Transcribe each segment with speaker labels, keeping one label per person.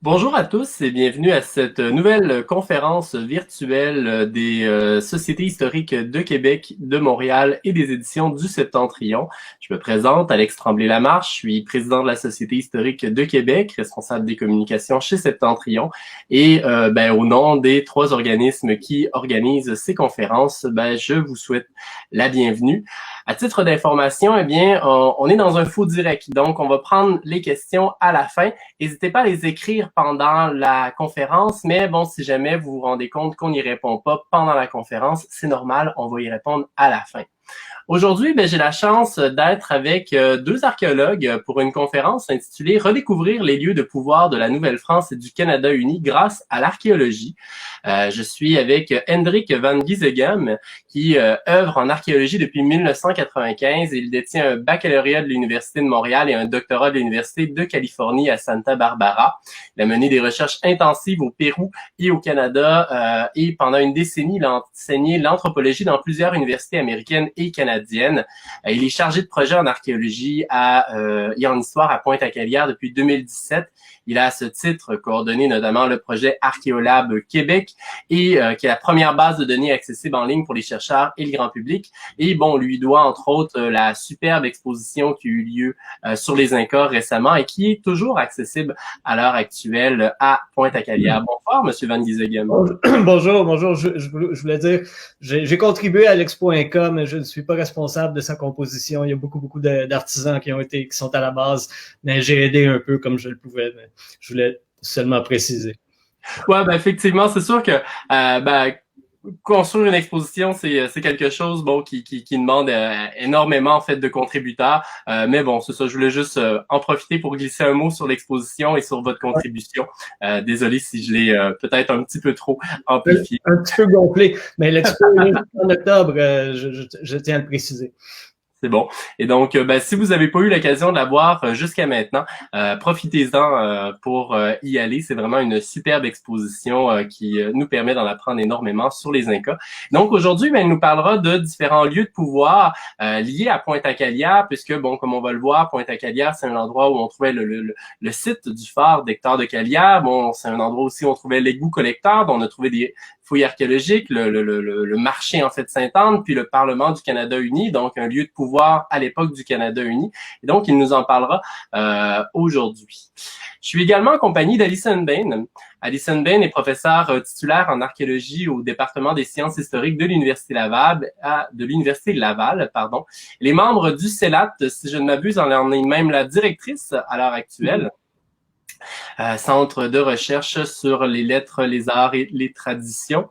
Speaker 1: Bonjour à tous et bienvenue à cette nouvelle conférence virtuelle des Sociétés historiques de Québec, de Montréal et des éditions du Septentrion. Je me présente, Alex Tremblay-Lamarche, je suis président de la Société historique de Québec, responsable des communications chez Septentrion et au nom des trois organismes qui organisent ces conférences, je vous souhaite la bienvenue. À titre d'information, on est dans un faux direct, donc on va prendre les questions à la fin. N'hésitez pas à les écrire pendant la conférence, mais bon, si jamais vous vous rendez compte qu'on n'y répond pas pendant la conférence, c'est normal, on va y répondre à la fin. Aujourd'hui, j'ai la chance d'être avec deux archéologues pour une conférence intitulée « Redécouvrir les lieux de pouvoir de la Nouvelle-France et du Canada uni grâce à l'archéologie ». Je suis avec Hendrik van Giesegem, qui œuvre en archéologie depuis 1995. Il détient un baccalauréat de l'Université de Montréal et un doctorat de l'Université de Californie à Santa Barbara. Il a mené des recherches intensives au Pérou et au Canada et pendant une décennie, il a enseigné l'anthropologie dans plusieurs universités américaines et canadiennes. Il est chargé de projet en archéologie et en histoire à Pointe-à-Calière depuis 2017. Il a à ce titre coordonné notamment le projet Archéolab Québec et qui est la première base de données accessible en ligne pour les chercheurs et le grand public. Et bon, lui doit entre autres la superbe exposition qui a eu lieu sur les Incas récemment et qui est toujours accessible à l'heure actuelle à Pointe-à-Calière. Bonsoir, Monsieur Van Giesegem.
Speaker 2: Bonjour. Je voulais dire, j'ai contribué à l'Expo Inca, mais je ne suis pas responsable de sa composition. Il y a beaucoup d'artisans qui sont à la base, mais j'ai aidé un peu comme je le pouvais. Mais je voulais seulement préciser.
Speaker 1: Ouais, effectivement, c'est sûr que construire une exposition, c'est quelque chose qui demande énormément en fait de contributeurs. Mais bon, c'est ça. Je voulais juste en profiter pour glisser un mot sur l'exposition et sur votre contribution. Désolé si je l'ai peut-être un petit peu trop amplifié.
Speaker 2: Un petit peu gonflé, mais l'expo est en octobre. Je tiens à le préciser.
Speaker 1: C'est bon. Et donc, si vous n'avez pas eu l'occasion de la voir jusqu'à maintenant, profitez-en pour y aller. C'est vraiment une superbe exposition qui nous permet d'en apprendre énormément sur les Incas. Donc, aujourd'hui, il nous parlera de différents lieux de pouvoir liés à Pointe-à-Calière, puisque, comme on va le voir, Pointe-à-Calière, c'est un endroit où on trouvait le site du phare d'Hector de Calière. Bon, c'est un endroit aussi où on trouvait l'égout collecteur, dont on a trouvé des fouilles archéologiques, le marché en fait de Sainte-Anne, puis le Parlement du Canada uni, donc un lieu de pouvoir à l'époque du Canada uni. Et donc, il nous en parlera aujourd'hui. Je suis également en compagnie d'Alison Bain. Alison Bain est professeure titulaire en archéologie au département des sciences historiques de l'Université Laval. Elle est membre du CELAT, si je ne m'abuse, elle en est même la directrice à l'heure actuelle. Centre de recherche sur les lettres, les arts et les traditions.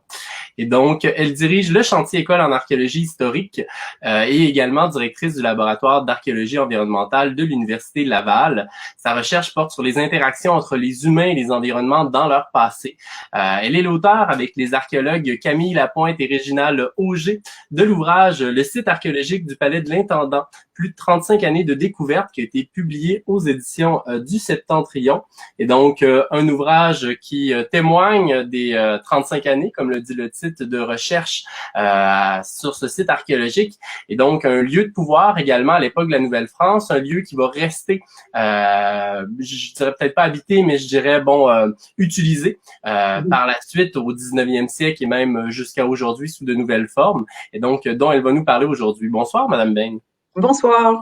Speaker 1: Et donc, elle dirige le chantier école en archéologie historique et également directrice du laboratoire d'archéologie environnementale de l'Université Laval. Sa recherche porte sur les interactions entre les humains et les environnements dans leur passé. Elle est l'auteur avec les archéologues Camille Lapointe et Réginald Auger de l'ouvrage « Le site archéologique du Palais de l'Intendant », plus de 35 années de découverte qui a été publié aux éditions du Septentrion. Et donc, un ouvrage qui témoigne des 35 années, comme le dit le titre, de recherche sur ce site archéologique. Et donc, un lieu de pouvoir également à l'époque de la Nouvelle-France, un lieu qui va rester, je dirais peut-être pas habité, mais je dirais, utilisé par la suite au 19e siècle et même jusqu'à aujourd'hui sous de nouvelles formes. Et donc, dont elle va nous parler aujourd'hui. Bonsoir, Madame Bain.
Speaker 3: Bonsoir.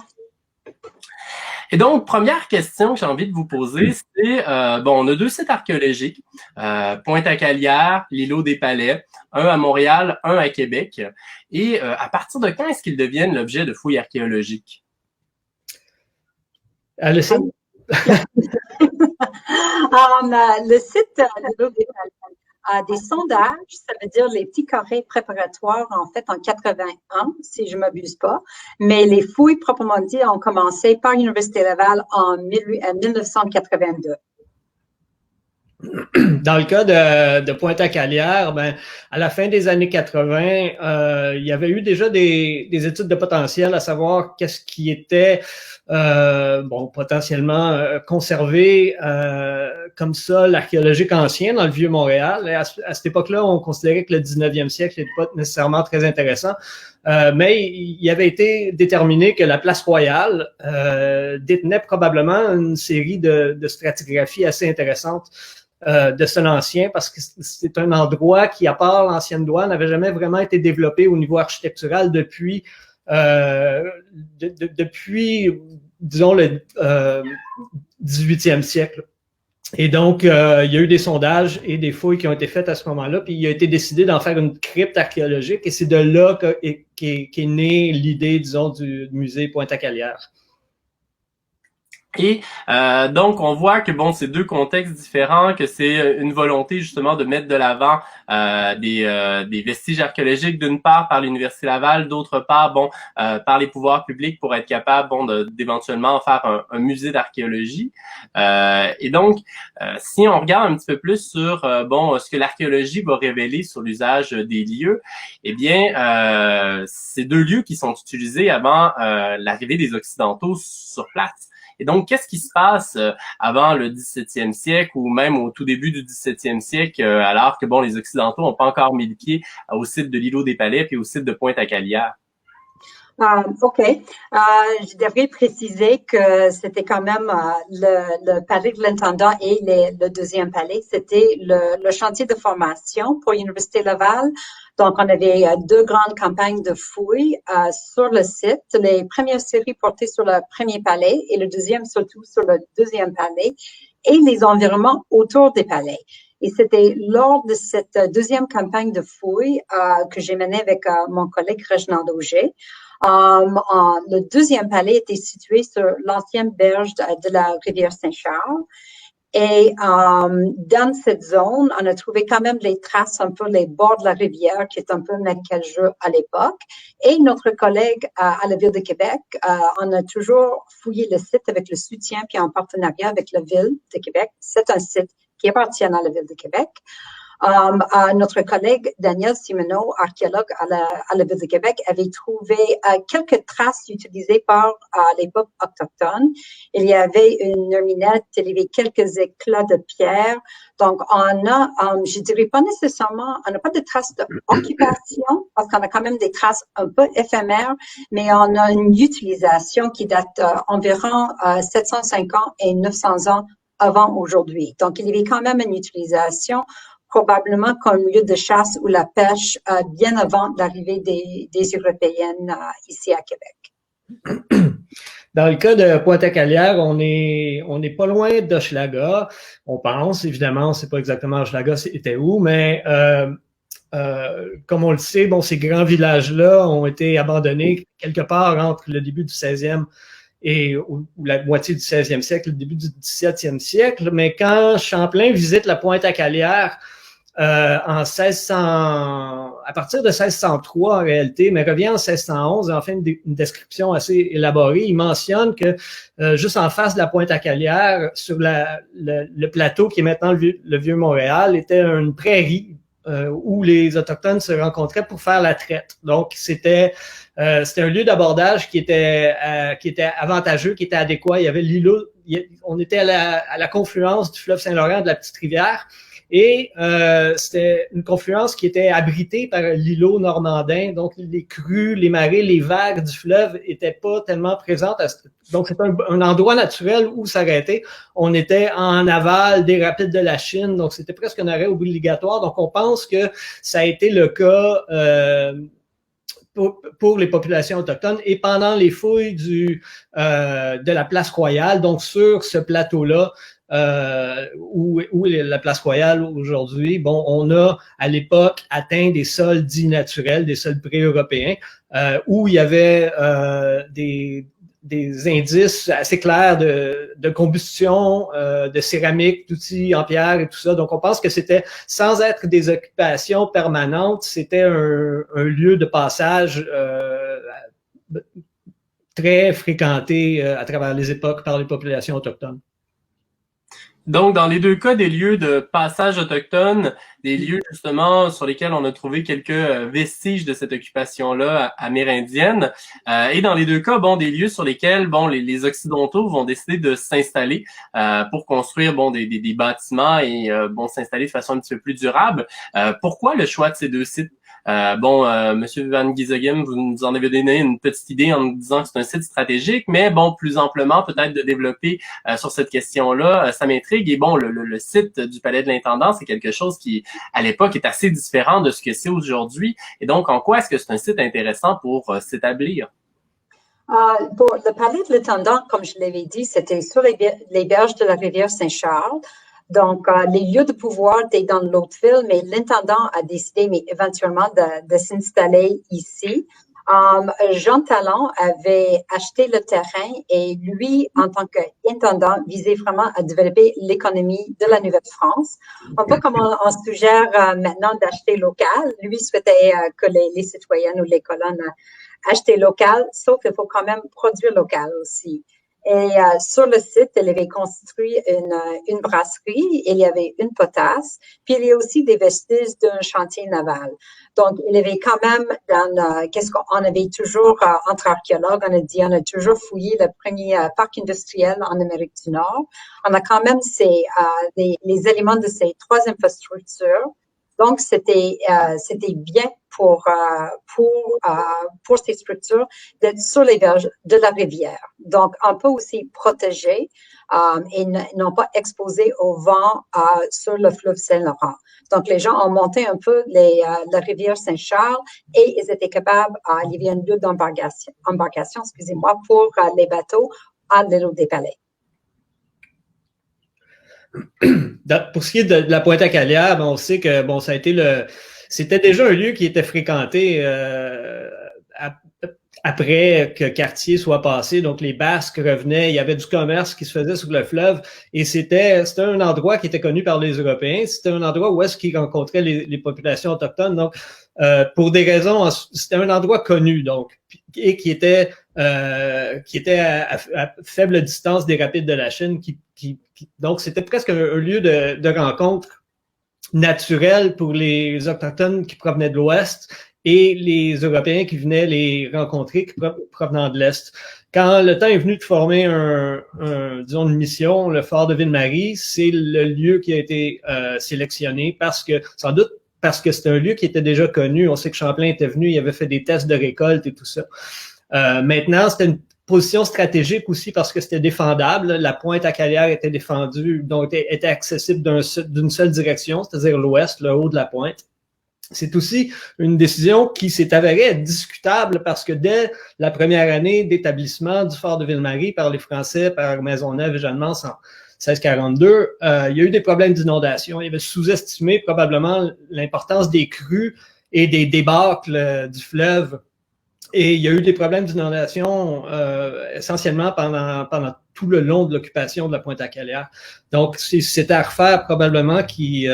Speaker 1: Et donc, première question que j'ai envie de vous poser, c'est, on a deux sites archéologiques, Pointe-à-Calière, l'îlot des Palais, un à Montréal, un à Québec. Et à partir de quand est-ce qu'ils deviennent l'objet de fouilles archéologiques?
Speaker 2: Le site?
Speaker 3: Le site l'îlot des Palais a des sondages, ça veut dire les petits carrés préparatoires, en fait, en 81, si je ne m'abuse pas. Mais les fouilles, proprement dit, ont commencé par l'Université Laval en 1982.
Speaker 2: Dans le cas de Pointe-à-Calière, à la fin des années 80, il y avait eu déjà des études de potentiel, à savoir qu'est-ce qui était potentiellement conservé comme sol archéologique ancien dans le Vieux-Montréal. Et à cette époque-là, on considérait que le 19e siècle n'était pas nécessairement très intéressant. Mais il avait été déterminé que la place royale détenait probablement une série de stratigraphies assez intéressantes de Seul-Ancien parce que c'est un endroit qui, à part l'ancienne douane, n'avait jamais vraiment été développé au niveau architectural depuis disons, le 18e siècle. Et donc, il y a eu des sondages et des fouilles qui ont été faites à ce moment-là, puis il a été décidé d'en faire une crypte archéologique, et c'est de là qu'est née l'idée, disons, du musée Pointe-à-Calière.
Speaker 1: Et donc, on voit que bon, c'est deux contextes différents, que c'est une volonté justement de mettre de l'avant des vestiges archéologiques d'une part par l'Université Laval, d'autre part, bon, par les pouvoirs publics pour être capable, bon, d'éventuellement faire un musée d'archéologie. Et donc, si on regarde un petit peu plus sur bon, ce que l'archéologie va révéler sur l'usage des lieux, eh bien, c'est deux lieux qui sont utilisés avant l'arrivée des Occidentaux sur place. Et donc, qu'est-ce qui se passe avant le 17e siècle ou même au tout début du 17e siècle, alors que bon, les Occidentaux n'ont pas encore mis le pied au site de l'îlot des Palais puis au site de Pointe-à-Calière?
Speaker 3: OK. Je devrais préciser que c'était quand même le palais de l'intendant et le deuxième palais. C'était le chantier de formation pour l'Université Laval. Donc, on avait deux grandes campagnes de fouilles sur le site. Les premières séries portaient sur le premier palais et le deuxième surtout sur le deuxième palais et les environnements autour des palais. Et c'était lors de cette deuxième campagne de fouilles que j'ai menée avec mon collègue Reginald Auger. Le deuxième palais était situé sur l'ancienne berge de la rivière Saint-Charles. Et dans cette zone, on a trouvé quand même les traces, un peu les bords de la rivière, qui est un peu marécageux à l'époque. Et notre collègue à la Ville de Québec, on a toujours fouillé le site avec le soutien puis en partenariat avec la Ville de Québec. C'est un site qui appartient à la Ville de Québec. Notre collègue Daniel Simoneau, archéologue à la Ville de Québec, avait trouvé quelques traces utilisées par l'époque autochtone. Il y avait une minette, il y avait quelques éclats de pierre. Donc, on a, je dirais pas nécessairement, on n'a pas de traces d'occupation, parce qu'on a quand même des traces un peu éphémères, mais on a une utilisation qui date environ 750 et 900 ans avant aujourd'hui. Donc, il y avait quand même une utilisation probablement comme lieu de chasse ou la pêche bien avant l'arrivée des Européennes ici à Québec.
Speaker 2: Dans le cas de Pointe-à-Calière, on est pas loin d'Hochelaga. On pense, évidemment, on sait pas exactement Hochelaga c'était où, mais comme on le sait, bon, ces grands villages-là ont été abandonnés quelque part entre le début du 16e ou la moitié du 16e siècle, le début du 17e siècle. Mais quand Champlain visite la Pointe-à-Calière, en 1600, à partir de 1603 en réalité, mais revient en 1611 et en fait une description assez élaborée. Il mentionne que juste en face de la Pointe-à-Calière, sur le plateau qui est maintenant le Vieux-Montréal, était une prairie où les Autochtones se rencontraient pour faire la traite. Donc, c'était un lieu d'abordage qui était avantageux, qui était adéquat. Il y avait l'îlot, on était à la confluence du fleuve Saint-Laurent et de la Petite Rivière. Et c'était une confluence qui était abritée par l'îlot normandin, donc les crues, les marées, les vagues du fleuve étaient pas tellement présentes. Donc c'est un endroit naturel où s'arrêter. On était en aval des rapides de la Chine, donc c'était presque un arrêt obligatoire. Donc on pense que ça a été le cas pour les populations autochtones. Et pendant les fouilles de la place Royale, donc sur ce plateau-là, où est la place Royale aujourd'hui, bon, on a à l'époque atteint des sols dits naturels, des sols pré-européens, où il y avait des indices assez clairs de combustion, de céramique, d'outils en pierre et tout ça. Donc, on pense que c'était, sans être des occupations permanentes, c'était un lieu de passage très fréquenté à travers les époques par les populations autochtones.
Speaker 1: Donc, dans les deux cas des lieux de passage autochtones, des lieux justement sur lesquels on a trouvé quelques vestiges de cette occupation-là amérindienne. Et dans les deux cas, bon, des lieux sur lesquels, bon, les Occidentaux vont décider de s'installer pour construire, bon, des bâtiments et bon, s'installer de façon un petit peu plus durable. Pourquoi le choix de ces deux sites? Monsieur Van Gisegem, vous nous en avez donné une petite idée en nous disant que c'est un site stratégique, mais bon, plus amplement, peut-être de développer sur cette question-là, ça m'intrigue. Et bon, le site du Palais de l'Intendant, c'est quelque chose qui, à l'époque, est assez différent de ce que c'est aujourd'hui. Et donc, en quoi est-ce que c'est un site intéressant pour s'établir?
Speaker 3: Pour le Palais de l'Intendant, comme je l'avais dit, c'était sur les berges de la rivière Saint-Charles. Donc, les lieux de pouvoir étaient dans l'autre ville, mais l'intendant a décidé éventuellement de s'installer ici. Jean Talon avait acheté le terrain et lui, en tant qu'intendant, visait vraiment à développer l'économie de la Nouvelle-France. Un peu comme on suggère maintenant d'acheter local. Lui souhaitait que les citoyennes ou les colonnes achètent local, sauf qu'il faut quand même produire local aussi. Et sur le site, elle avait construit une brasserie, il y avait une potasse, puis il y a aussi des vestiges d'un chantier naval. Donc, il y avait quand même qu'est-ce qu'on avait toujours, entre archéologues, on a dit, on a toujours fouillé le premier parc industriel en Amérique du Nord. On a quand même les éléments de ces trois infrastructures. Donc, c'était bien pour ces structures d'être sur les berges de la rivière. Donc, un peu aussi protégé et non pas exposé au vent sur le fleuve Saint-Laurent. Donc, les gens ont monté un peu la rivière Saint-Charles et ils étaient capables, il y avait un lieu d'embarcation, pour les bateaux à l'île des Palais.
Speaker 2: Pour ce qui est de la Pointe-à-Calière, on sait que bon, ça a été c'était déjà un lieu qui était fréquenté après que Cartier soit passé. Donc les Basques revenaient, il y avait du commerce qui se faisait sur le fleuve et c'était un endroit qui était connu par les Européens. C'était un endroit où est-ce qu'ils rencontraient les populations autochtones. Donc pour des raisons, c'était un endroit connu donc et qui était à faible distance des rapides de la Chine donc, c'était presque un lieu de rencontre naturel pour les Autochtones qui provenaient de l'Ouest et les Européens qui venaient les rencontrer, qui provenaient de l'Est. Quand le temps est venu de former disons, une mission, le fort de Ville-Marie, c'est le lieu qui a été sélectionné sans doute parce que c'était un lieu qui était déjà connu. On sait que Champlain était venu, il avait fait des tests de récolte et tout ça. Maintenant, c'était une position stratégique aussi parce que c'était défendable. La Pointe-à-Calière était défendue, donc était accessible d'une seule direction, c'est-à-dire l'ouest, le haut de la pointe. C'est aussi une décision qui s'est avérée être discutable parce que dès la première année d'établissement du fort de Ville-Marie par les Français, par Maisonneuve et Jeannemance en 1642, il y a eu des problèmes d'inondation. Il y avait sous-estimé probablement l'importance des crues et des débâcles du fleuve. Et il y a eu des problèmes d'inondation essentiellement pendant tout le long de l'occupation de la Pointe-à-Calière. Donc, c'était à refaire probablement qui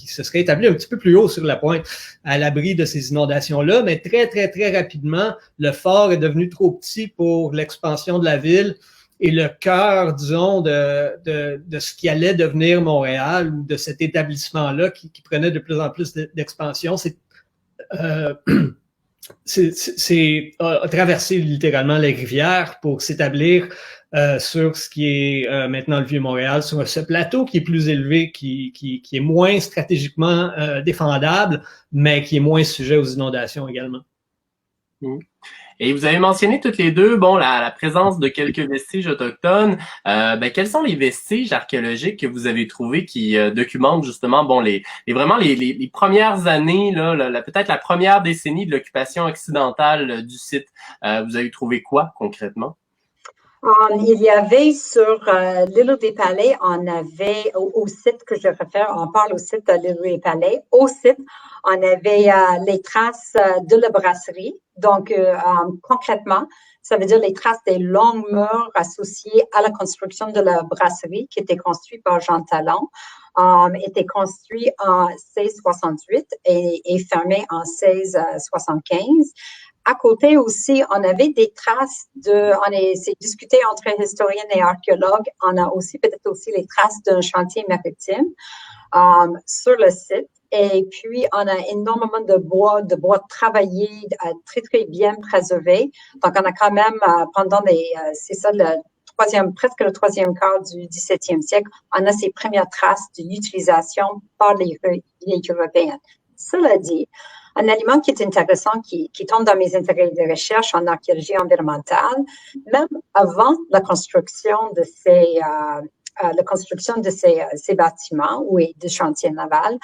Speaker 2: se serait établi un petit peu plus haut sur la pointe, à l'abri de ces inondations-là. Mais très, très, très rapidement, le fort est devenu trop petit pour l'expansion de la ville. Et le cœur, disons, de ce qui allait devenir Montréal ou de cet établissement-là qui prenait de plus en plus d'expansion, c'est traverser littéralement les rivières pour s'établir sur ce qui est maintenant le Vieux-Montréal, sur ce plateau qui est plus élevé, qui est moins stratégiquement défendable, mais qui est moins sujet aux inondations également.
Speaker 1: Et vous avez mentionné toutes les deux, bon, la présence de quelques vestiges autochtones. Quels sont les vestiges archéologiques que vous avez trouvés qui documentent justement, bon, vraiment les premières années, là, peut-être la première décennie de l'occupation occidentale du site. Vous avez trouvé quoi concrètement?
Speaker 3: Il y avait sur l'île des Palais, on avait au site que je réfère, on parle au site de l'île des Palais. Au site, on avait les traces de la brasserie. Donc, concrètement, ça veut dire les traces des longs murs associés à la construction de la brasserie qui était construite par Jean Talon. Était construit en 1668 et fermé en 1675. À côté aussi, on avait des traces c'est discuté entre historiens et archéologues, on a aussi peut-être aussi les traces d'un chantier maritime sur le site. Et puis, on a énormément de bois travaillé, très, très bien préservé. Donc, on a quand même, pendant c'est ça, presque le troisième quart du 17e siècle, on a ces premières traces de l'utilisation par les Européens. Cela dit, un élément qui est intéressant, qui tombe dans mes intérêts de recherche en archéologie environnementale, même avant la construction de ces bâtiments ou de chantiers navals,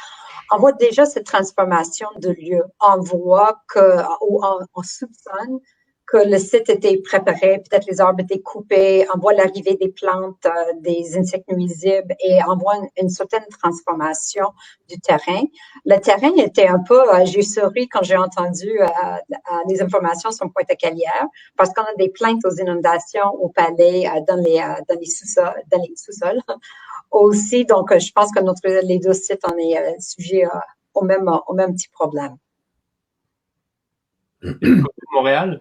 Speaker 3: on voit déjà cette transformation de lieu. On voit on soupçonne que le site était préparé, peut-être les arbres étaient coupés, on voit l'arrivée des plantes, des insectes nuisibles et on voit une certaine transformation du terrain. Le terrain était un peu, j'ai souri quand j'ai entendu les informations sur Pointe-à-Calière parce qu'on a des plaintes aux inondations au palais dans les sous-sols. Aussi, donc je pense que les deux sites, on est sujets au même petit problème.
Speaker 1: Montréal?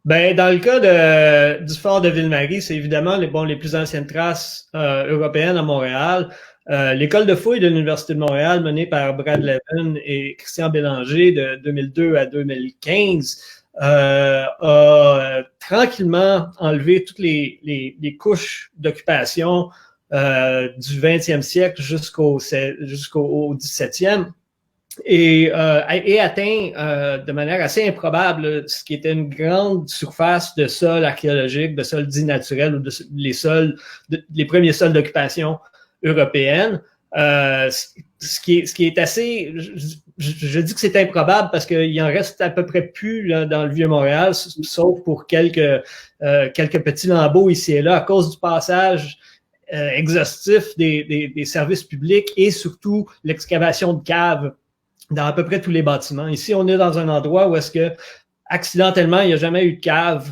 Speaker 2: Ben, dans le cas du fort de Ville-Marie, c'est évidemment les plus anciennes traces européennes à Montréal. L'école de fouilles de l'Université de Montréal, menée par Brad Levin et Christian Bélanger de 2002 à 2015, a tranquillement enlevé toutes les couches d'occupation du 20e siècle jusqu'au 17e. Et atteint de manière assez improbable ce qui était une grande surface de sol archéologique, de sol dit naturel, ou les premiers sols d'occupation européenne. Ce qui est assez, je dis que c'est improbable parce qu'il en reste à peu près plus là, dans le Vieux-Montréal, sauf pour quelques petits lambeaux ici et là à cause du passage exhaustif des services publics et surtout l'excavation de caves dans à peu près tous les bâtiments. Ici, on est dans un endroit où est-ce que, accidentellement, il n'y a jamais eu de cave.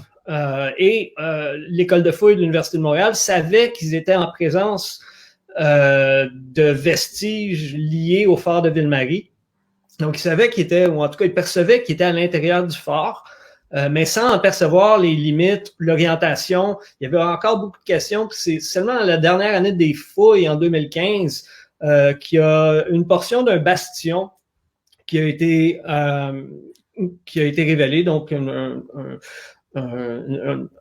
Speaker 2: L'École de fouilles de l'Université de Montréal savait qu'ils étaient en présence de vestiges liés au fort de Ville-Marie. Donc, ils savaient qu'ils étaient, ou en tout cas, ils percevaient qu'ils étaient à l'intérieur du fort, mais sans en percevoir les limites, l'orientation. Il y avait encore beaucoup de questions. C'est seulement la dernière année des fouilles, en 2015, qu'il y a une portion d'un bastion qui a été révélé, donc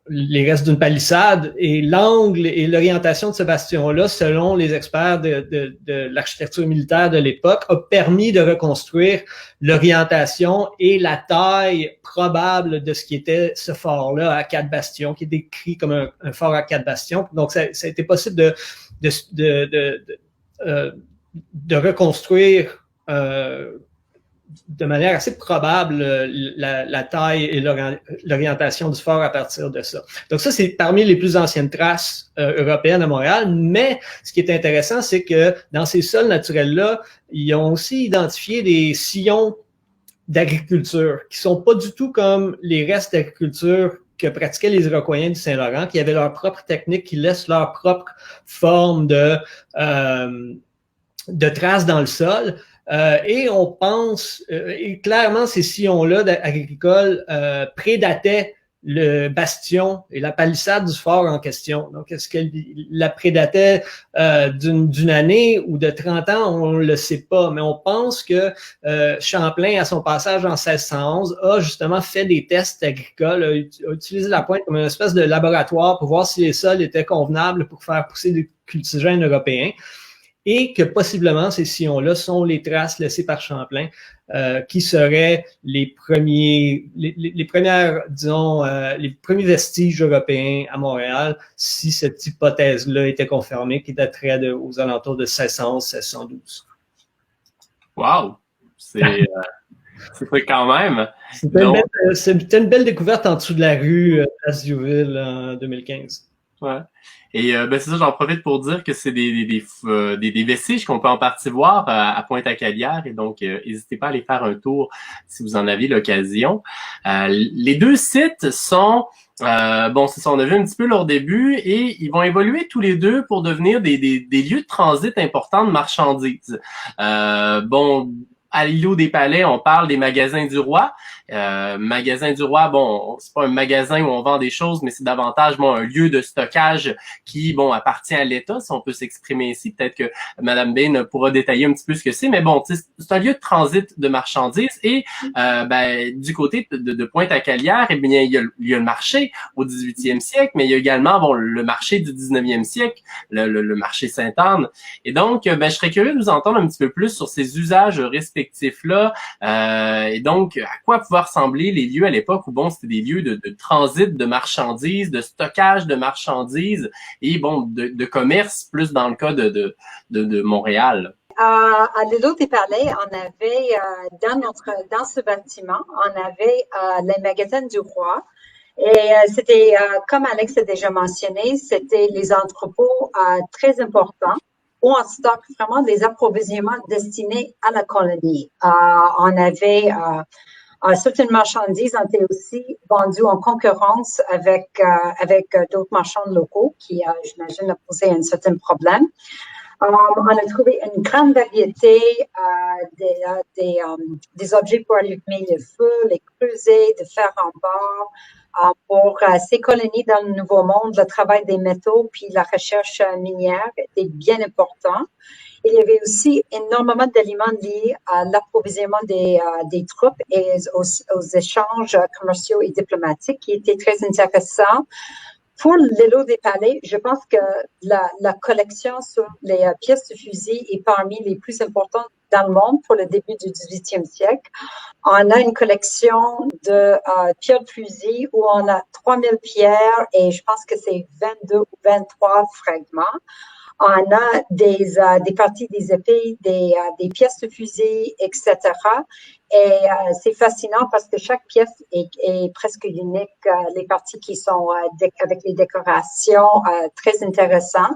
Speaker 2: les restes d'une palissade, et l'angle et l'orientation de ce bastion-là, selon les experts de l'architecture militaire de l'époque, a permis de reconstruire l'orientation et la taille probable de ce qui était ce fort-là à 4 bastions, qui est décrit comme un fort à 4 bastions. Donc, ça a été possible de reconstruire de manière assez probable la taille et l'orientation du fort à partir de ça. Donc ça, c'est parmi les plus anciennes traces européennes à Montréal, mais ce qui est intéressant, c'est que dans ces sols naturels-là, ils ont aussi identifié des sillons d'agriculture qui sont pas du tout comme les restes d'agriculture que pratiquaient les Iroquois du Saint-Laurent, qui avaient leur propre technique, qui laissent leur propre forme de traces dans le sol. Et on pense, et clairement, ces sillons-là agricoles prédataient le bastion et la palissade du fort en question. Donc, est-ce qu'elle la prédatait d'une année ou de 30 ans? On ne le sait pas, mais on pense que Champlain, à son passage en 1611, a justement fait des tests agricoles, a utilisé la pointe comme une espèce de laboratoire pour voir si les sols étaient convenables pour faire pousser des cultigènes européens. Et que possiblement ces sillons-là sont les traces laissées par Champlain, qui seraient les premiers vestiges européens à Montréal, si cette hypothèse-là était confirmée, qui daterait aux alentours de 1611-1612.
Speaker 1: Wow! C'est quand même.
Speaker 2: C'était une belle découverte en dessous de la rue Place Diouville en 2015.
Speaker 1: Ouais. Et c'est ça, j'en profite pour dire que c'est des vestiges qu'on peut en partie voir à Pointe-à-Calière, et donc n'hésitez pas à aller faire un tour si vous en avez l'occasion. Les deux sites sont c'est ça, on a vu un petit peu leur début, et ils vont évoluer tous les deux pour devenir des lieux de transit importants de marchandises. à l'îlot des Palais, on parle des magasins du roi. Magasin du roi, bon, c'est pas un magasin où on vend des choses, mais c'est davantage un lieu de stockage qui, appartient à l'État, si on peut s'exprimer ici. Peut-être que Mme Bain pourra détailler un petit peu ce que c'est, mais bon, c'est un lieu de transit de marchandises. Et du côté de Pointe-à-Calière, eh bien, il y a le marché au 18e siècle, mais il y a également le marché du 19e siècle, le marché Sainte-Anne. Et donc, je serais curieux de vous entendre un petit peu plus sur ces usages respectifs-là. Et donc, à quoi pouvaient ressembler les lieux à l'époque où, c'était des lieux de transit de marchandises, de stockage de marchandises et, de commerce, plus dans le cas de Montréal.
Speaker 3: À l'îlot des Palais, on avait, dans ce bâtiment, on avait les magasins du roi. Et c'était, comme Alex a déjà mentionné, c'était les entrepôts très importants où on stocke vraiment des approvisionnements destinés à la colonie. On avait certaines marchandises ont été aussi vendues en concurrence avec d'autres marchands locaux qui, j'imagine, ont posé un certain problème. On a trouvé une grande variété des objets pour allumer le feu, les creusets, de fer en bord. Pour ces colonies dans le Nouveau Monde, le travail des métaux puis la recherche minière était bien important. Il y avait aussi énormément d'aliments liés à l'approvisionnement des troupes et aux échanges commerciaux et diplomatiques qui étaient très intéressants. Pour l'îlot des Palais, je pense que la collection sur les pièces de fusil est parmi les plus importantes dans le monde pour le début du 18e siècle. On a une collection de pierres de fusil où on a 3000 pierres et je pense que c'est 22 ou 23 fragments. On a des parties des épées, des pièces de fusil, etc. Et c'est fascinant parce que chaque pièce est presque unique. Les parties qui sont avec les décorations très intéressantes.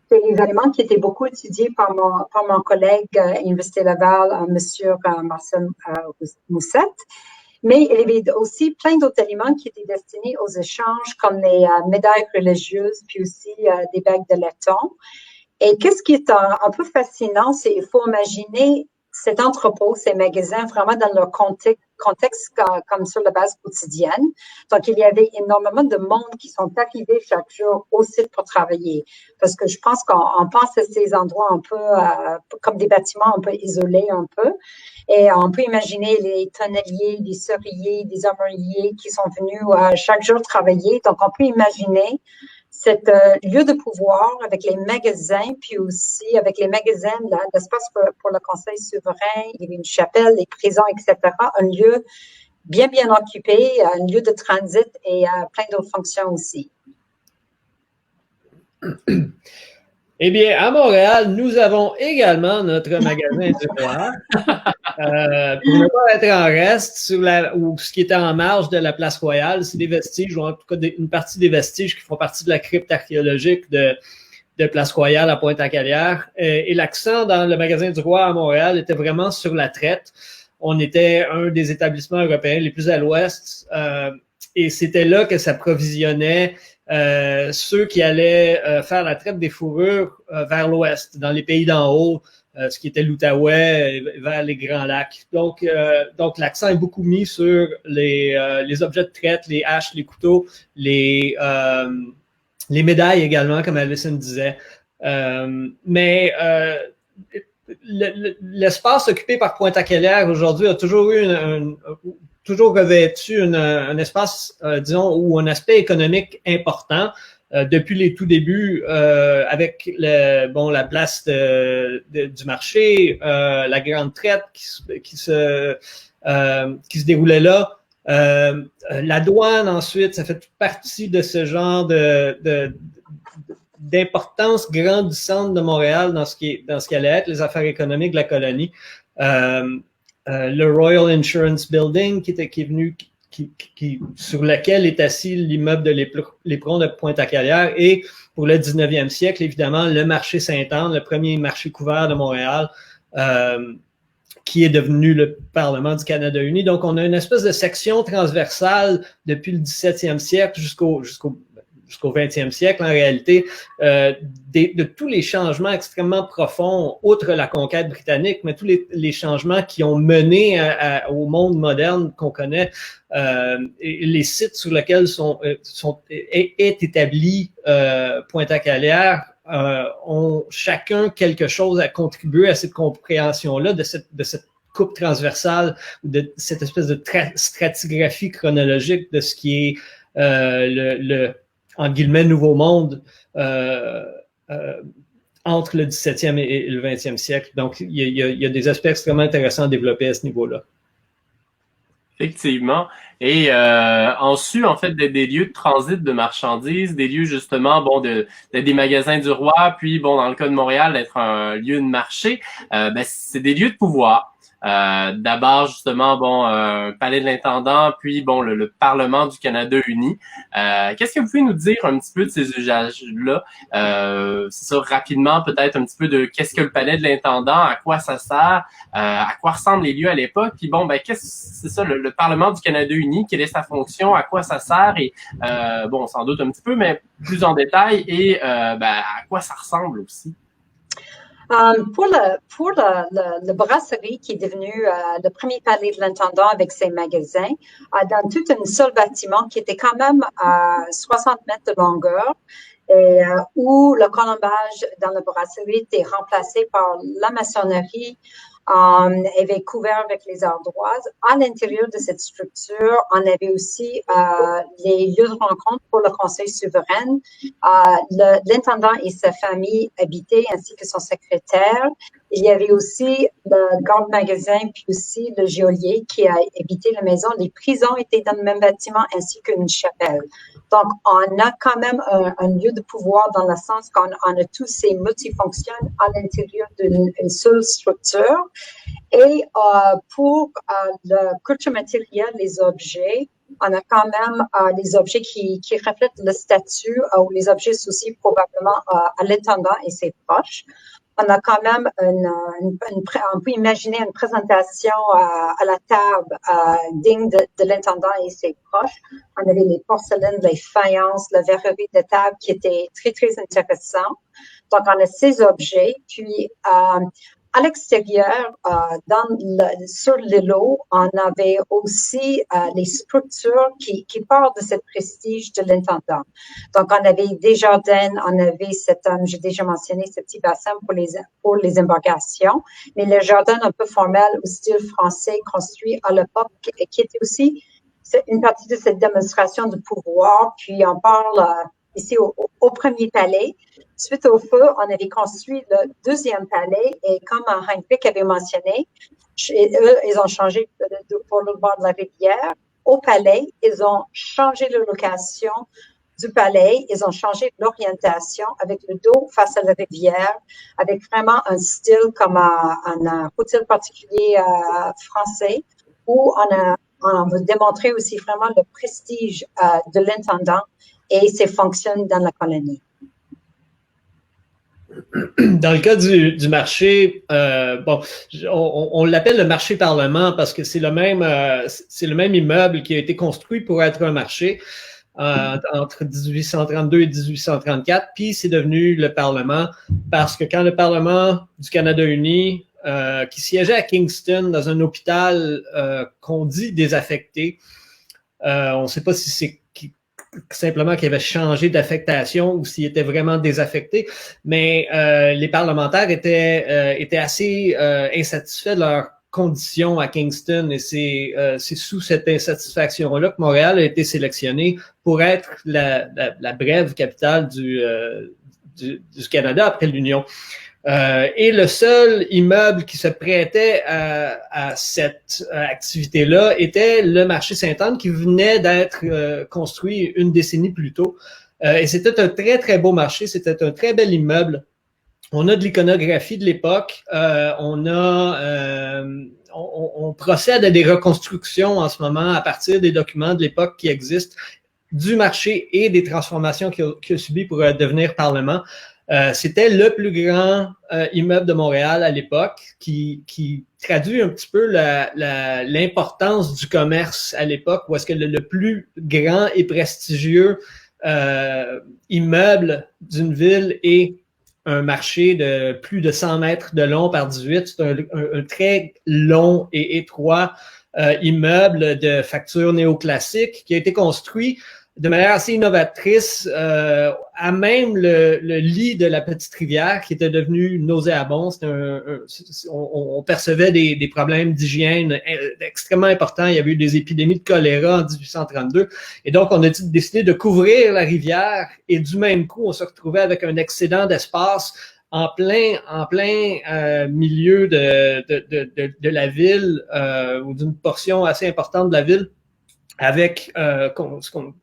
Speaker 3: C'est des éléments qui étaient beaucoup étudiés par mon collègue à l'Université Laval, Monsieur Marcel Moussette. Mais il y avait aussi plein d'autres éléments qui étaient destinés aux échanges, comme les médailles religieuses, puis aussi des bagues de laiton. Et qu'est-ce qui est un peu fascinant, c'est qu'il faut imaginer cet entrepôt, ces magasins, vraiment dans leur contexte comme sur la base quotidienne. Donc, il y avait énormément de monde qui sont arrivés chaque jour au site pour travailler. Parce que je pense qu'on pense à ces endroits un peu comme des bâtiments un peu isolés un peu. Et on peut imaginer les tonneliers, les serruriers, des armuriers qui sont venus chaque jour travailler. Donc, on peut imaginer cet lieu de pouvoir avec les magasins, puis aussi avec les magasins, l'espace pour le Conseil souverain, il y avait une chapelle, les prisons, etc. Un lieu bien occupé, un lieu de transit et plein d'autres fonctions aussi.
Speaker 2: Eh bien, à Montréal, nous avons également notre magasin du roi. Pour ne pas être en reste, ou ce qui était en marge de la place Royale, c'est des vestiges, ou en tout cas une partie des vestiges qui font partie de la crypte archéologique de Place Royale à Pointe-à-Calière. Et l'accent dans le magasin du roi à Montréal était vraiment sur la traite. On était un des établissements européens les plus à l'ouest, et c'était là que s'approvisionnait ceux qui allaient faire la traite des fourrures vers l'ouest, dans les pays d'en haut, ce qui était l'Outaouais, vers les Grands Lacs. Donc l'accent est beaucoup mis sur les objets de traite, les haches, les couteaux, les médailles également, comme Alison disait. Mais l'espace occupé par Pointe-à-Calière aujourd'hui a toujours eu toujours revêtu un espace, disons, ou un aspect économique important. Depuis les tout débuts, avec la place du marché, la grande traite qui se déroulait là, la douane ensuite, ça fait partie de ce genre d'importance grandissante de Montréal dans ce qui allait être les affaires économiques de la colonie. Le Royal Insurance Building qui est venu, sur lequel est assis l'immeuble de l'éperon de Pointe-à-Calière, et pour le 19e siècle, évidemment, le marché Sainte-Anne, le premier marché couvert de Montréal, qui est devenu le Parlement du Canada uni. Donc, on a une espèce de section transversale depuis le 17e siècle jusqu'au jusqu'au 20e siècle, en réalité, de tous les changements extrêmement profonds, outre la conquête britannique, mais tous les changements qui ont mené au monde moderne qu'on connaît, et les sites sur lesquels est établi Pointe-à-Callieres ont chacun quelque chose à contribuer à cette compréhension-là, de cette coupe transversale, de cette espèce de stratigraphie chronologique de ce qui est le en guillemets, nouveau monde entre le 17e et le 20e siècle. Donc, il y a des aspects extrêmement intéressants à développer à ce niveau-là.
Speaker 1: Effectivement. Et en su, en fait, des lieux de transit de marchandises, des lieux justement, bon, des magasins du roi, puis bon, dans le cas de Montréal, d'être un lieu de marché, c'est des lieux de pouvoir. D'abord, justement, bon, palais de l'intendant, puis bon, le Parlement du Canada uni. Qu'est-ce que vous pouvez nous dire un petit peu de ces usages-là? C'est ça, rapidement, peut-être un petit peu de qu'est-ce que le palais de l'intendant, à quoi ça sert, à quoi ressemblent les lieux à l'époque, puis bon, c'est ça, le Parlement du Canada uni, quelle est sa fonction, à quoi ça sert, et bon, sans doute un petit peu, mais plus en détail, et à quoi ça ressemble aussi.
Speaker 3: Pour le brasserie qui est devenu le premier palais de l'intendant avec ses magasins, dans tout un seul bâtiment qui était quand même à 60 mètres de longueur, et où le colombage dans la brasserie était remplacé par la maçonnerie, avait couvert avec les ardoises. À l'intérieur de cette structure, on avait aussi les lieux de rencontre pour le conseil souverain. L'intendant et sa famille habitaient, ainsi que son secrétaire. Il y avait aussi le garde-magasin, puis aussi le geôlier qui a habité la maison. Les prisons étaient dans le même bâtiment, ainsi qu'une chapelle. Donc, on a quand même un lieu de pouvoir dans le sens qu'on a tous ces multifonctions à l'intérieur d'une seule structure. Et pour le culture matérielle, les objets, on a quand même les objets qui reflètent le statut ou les objets aussi probablement à l'intendant et ses proches. On a quand même on peut imaginer une présentation à la table digne de l'intendant et ses proches. On avait les porcelaines, les faïences, la verrerie de table qui était très, très intéressant. Donc, on a ces objets. Puis, à l'extérieur, sur l'îlot, on avait aussi les structures qui partent de ce prestige de l'intendant. Donc, on avait des jardins, on avait j'ai déjà mentionné ce petit bassin pour les embarcations, mais le jardin un peu formel au style français construit à l'époque, qui était aussi une partie de cette démonstration de pouvoir. Puis, on parle ici au premier palais. Suite au feu, on avait construit le deuxième palais et comme Heinrich avait mentionné, eux, ils ont changé pour le bord de la rivière. Au palais, ils ont changé la location du palais, ils ont changé l'orientation avec le dos face à la rivière, avec vraiment un style comme un hôtel particulier français où on veut démontrer aussi vraiment le prestige de l'intendant et ses fonctions dans la colonie.
Speaker 2: Dans le cas du marché, on l'appelle le marché Parlement parce que c'est le même immeuble qui a été construit pour être un marché entre 1832 et 1834, puis c'est devenu le Parlement parce que quand le Parlement du Canada uni, qui siégeait à Kingston dans un hôpital qu'on dit désaffecté, on ne sait pas si c'est simplement qu'il avait changé d'affectation ou s'il était vraiment désaffecté, mais les parlementaires étaient assez insatisfaits de leurs conditions à Kingston et c'est sous cette insatisfaction-là que Montréal a été sélectionné pour être la brève capitale du Canada après l'Union. Et le seul immeuble qui se prêtait à cette activité-là était le marché Sainte-Anne qui venait d'être construit une décennie plus tôt. Et c'était un très, très beau marché. C'était un très bel immeuble. On a de l'iconographie de l'époque. On procède à des reconstructions en ce moment à partir des documents de l'époque qui existent du marché et des transformations qu'il a subi pour devenir Parlement. C'était le plus grand immeuble de Montréal à l'époque qui traduit un petit peu l'importance du commerce à l'époque où est-ce que le plus grand et prestigieux immeubles d'une ville et un marché de plus de 100 mètres de long par 18. C'est un très long et étroit immeuble de facture néoclassique qui a été construit de manière assez innovatrice à même le lit de la petite rivière qui était devenu nauséabond. On percevait des problèmes d'hygiène extrêmement importants. Il y avait eu des épidémies de choléra en 1832. Et donc, on a décidé de couvrir la rivière et du même coup, on se retrouvait avec un excédent d'espace en plein milieu de la ville ou d'une portion assez importante de la ville avec ce qu'on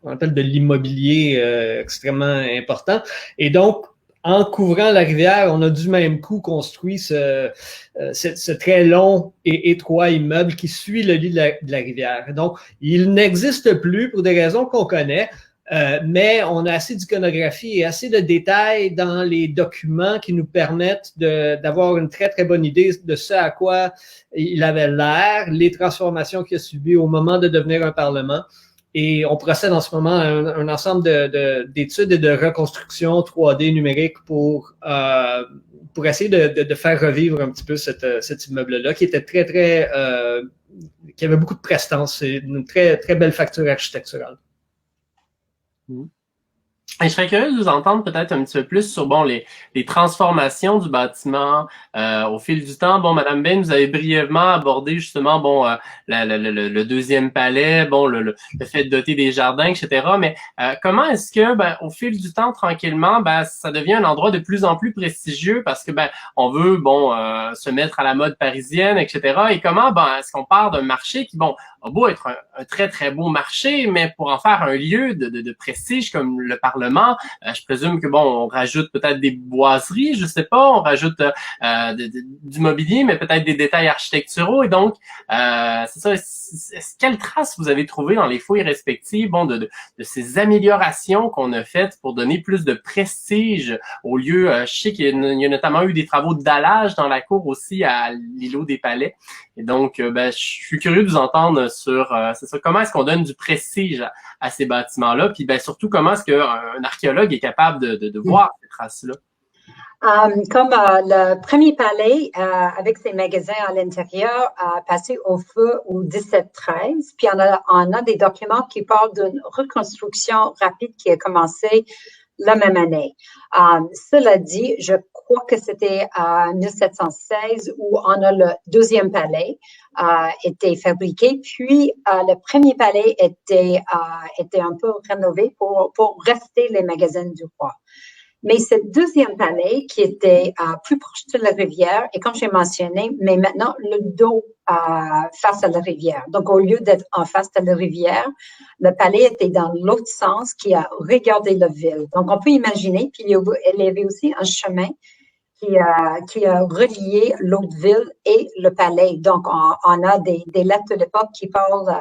Speaker 2: appelle de l'immobilier extrêmement important. Et donc, en couvrant la rivière, on a du même coup construit ce très long et étroit immeuble qui suit le lit de la rivière. Donc, il n'existe plus pour des raisons qu'on connaît, mais on a assez d'iconographie et assez de détails dans les documents qui nous permettent d'avoir une très, très bonne idée de ce à quoi il avait l'air, les transformations qu'il a subies au moment de devenir un parlement. Et on procède en ce moment à un ensemble d'études et de reconstruction 3D numérique pour essayer de faire revivre un petit peu cet immeuble-là qui était très, très qui avait beaucoup de prestance. C'est une très, très belle facture architecturale.
Speaker 1: Et je serais curieux de vous entendre peut-être un petit peu plus sur les transformations du bâtiment au fil du temps. Bon, Madame Bain, vous avez brièvement abordé justement le deuxième palais, le fait de doter des jardins, etc. Mais comment est-ce que au fil du temps, tranquillement, ça devient un endroit de plus en plus prestigieux parce que on veut se mettre à la mode parisienne, etc. Et comment est-ce qu'on part d'un marché qui a beau être un très très beau marché, mais pour en faire un lieu de prestige comme le Parlement, je présume que on rajoute peut-être des boiseries, je sais pas, on rajoute du mobilier, mais peut-être des détails architecturaux. Et donc, c'est ça. Quelles traces vous avez trouvées dans les fouilles respectives, de ces améliorations qu'on a faites pour donner plus de prestige au lieu? Je sais qu'il y a notamment eu des travaux de dallage dans la cour aussi à l'îlot des Palais. Et donc, je suis curieux de vous entendre sur c'est ça, comment est-ce qu'on donne du prestige à ces bâtiments-là, puis surtout comment est-ce qu'un archéologue est capable de voir ces traces-là.
Speaker 3: Comme le premier palais avec ses magasins à l'intérieur a passé au feu au 1713, puis on a des documents qui parlent d'une reconstruction rapide qui a commencé la même année. Cela dit, je crois que c'était en 1716 où on a le deuxième palais était fabriqué, puis le premier palais était un peu rénové pour rester les magasins du roi. Mais ce deuxième palais qui était plus proche de la rivière, et comme j'ai mentionné, mais maintenant le dos face à la rivière. Donc, au lieu d'être en face de la rivière, le palais était dans l'autre sens qui a regardé la ville. Donc, on peut imaginer, puis il y avait aussi un chemin qui a relié l'autre ville et le palais. Donc, on a des lettres de l'époque qui parlent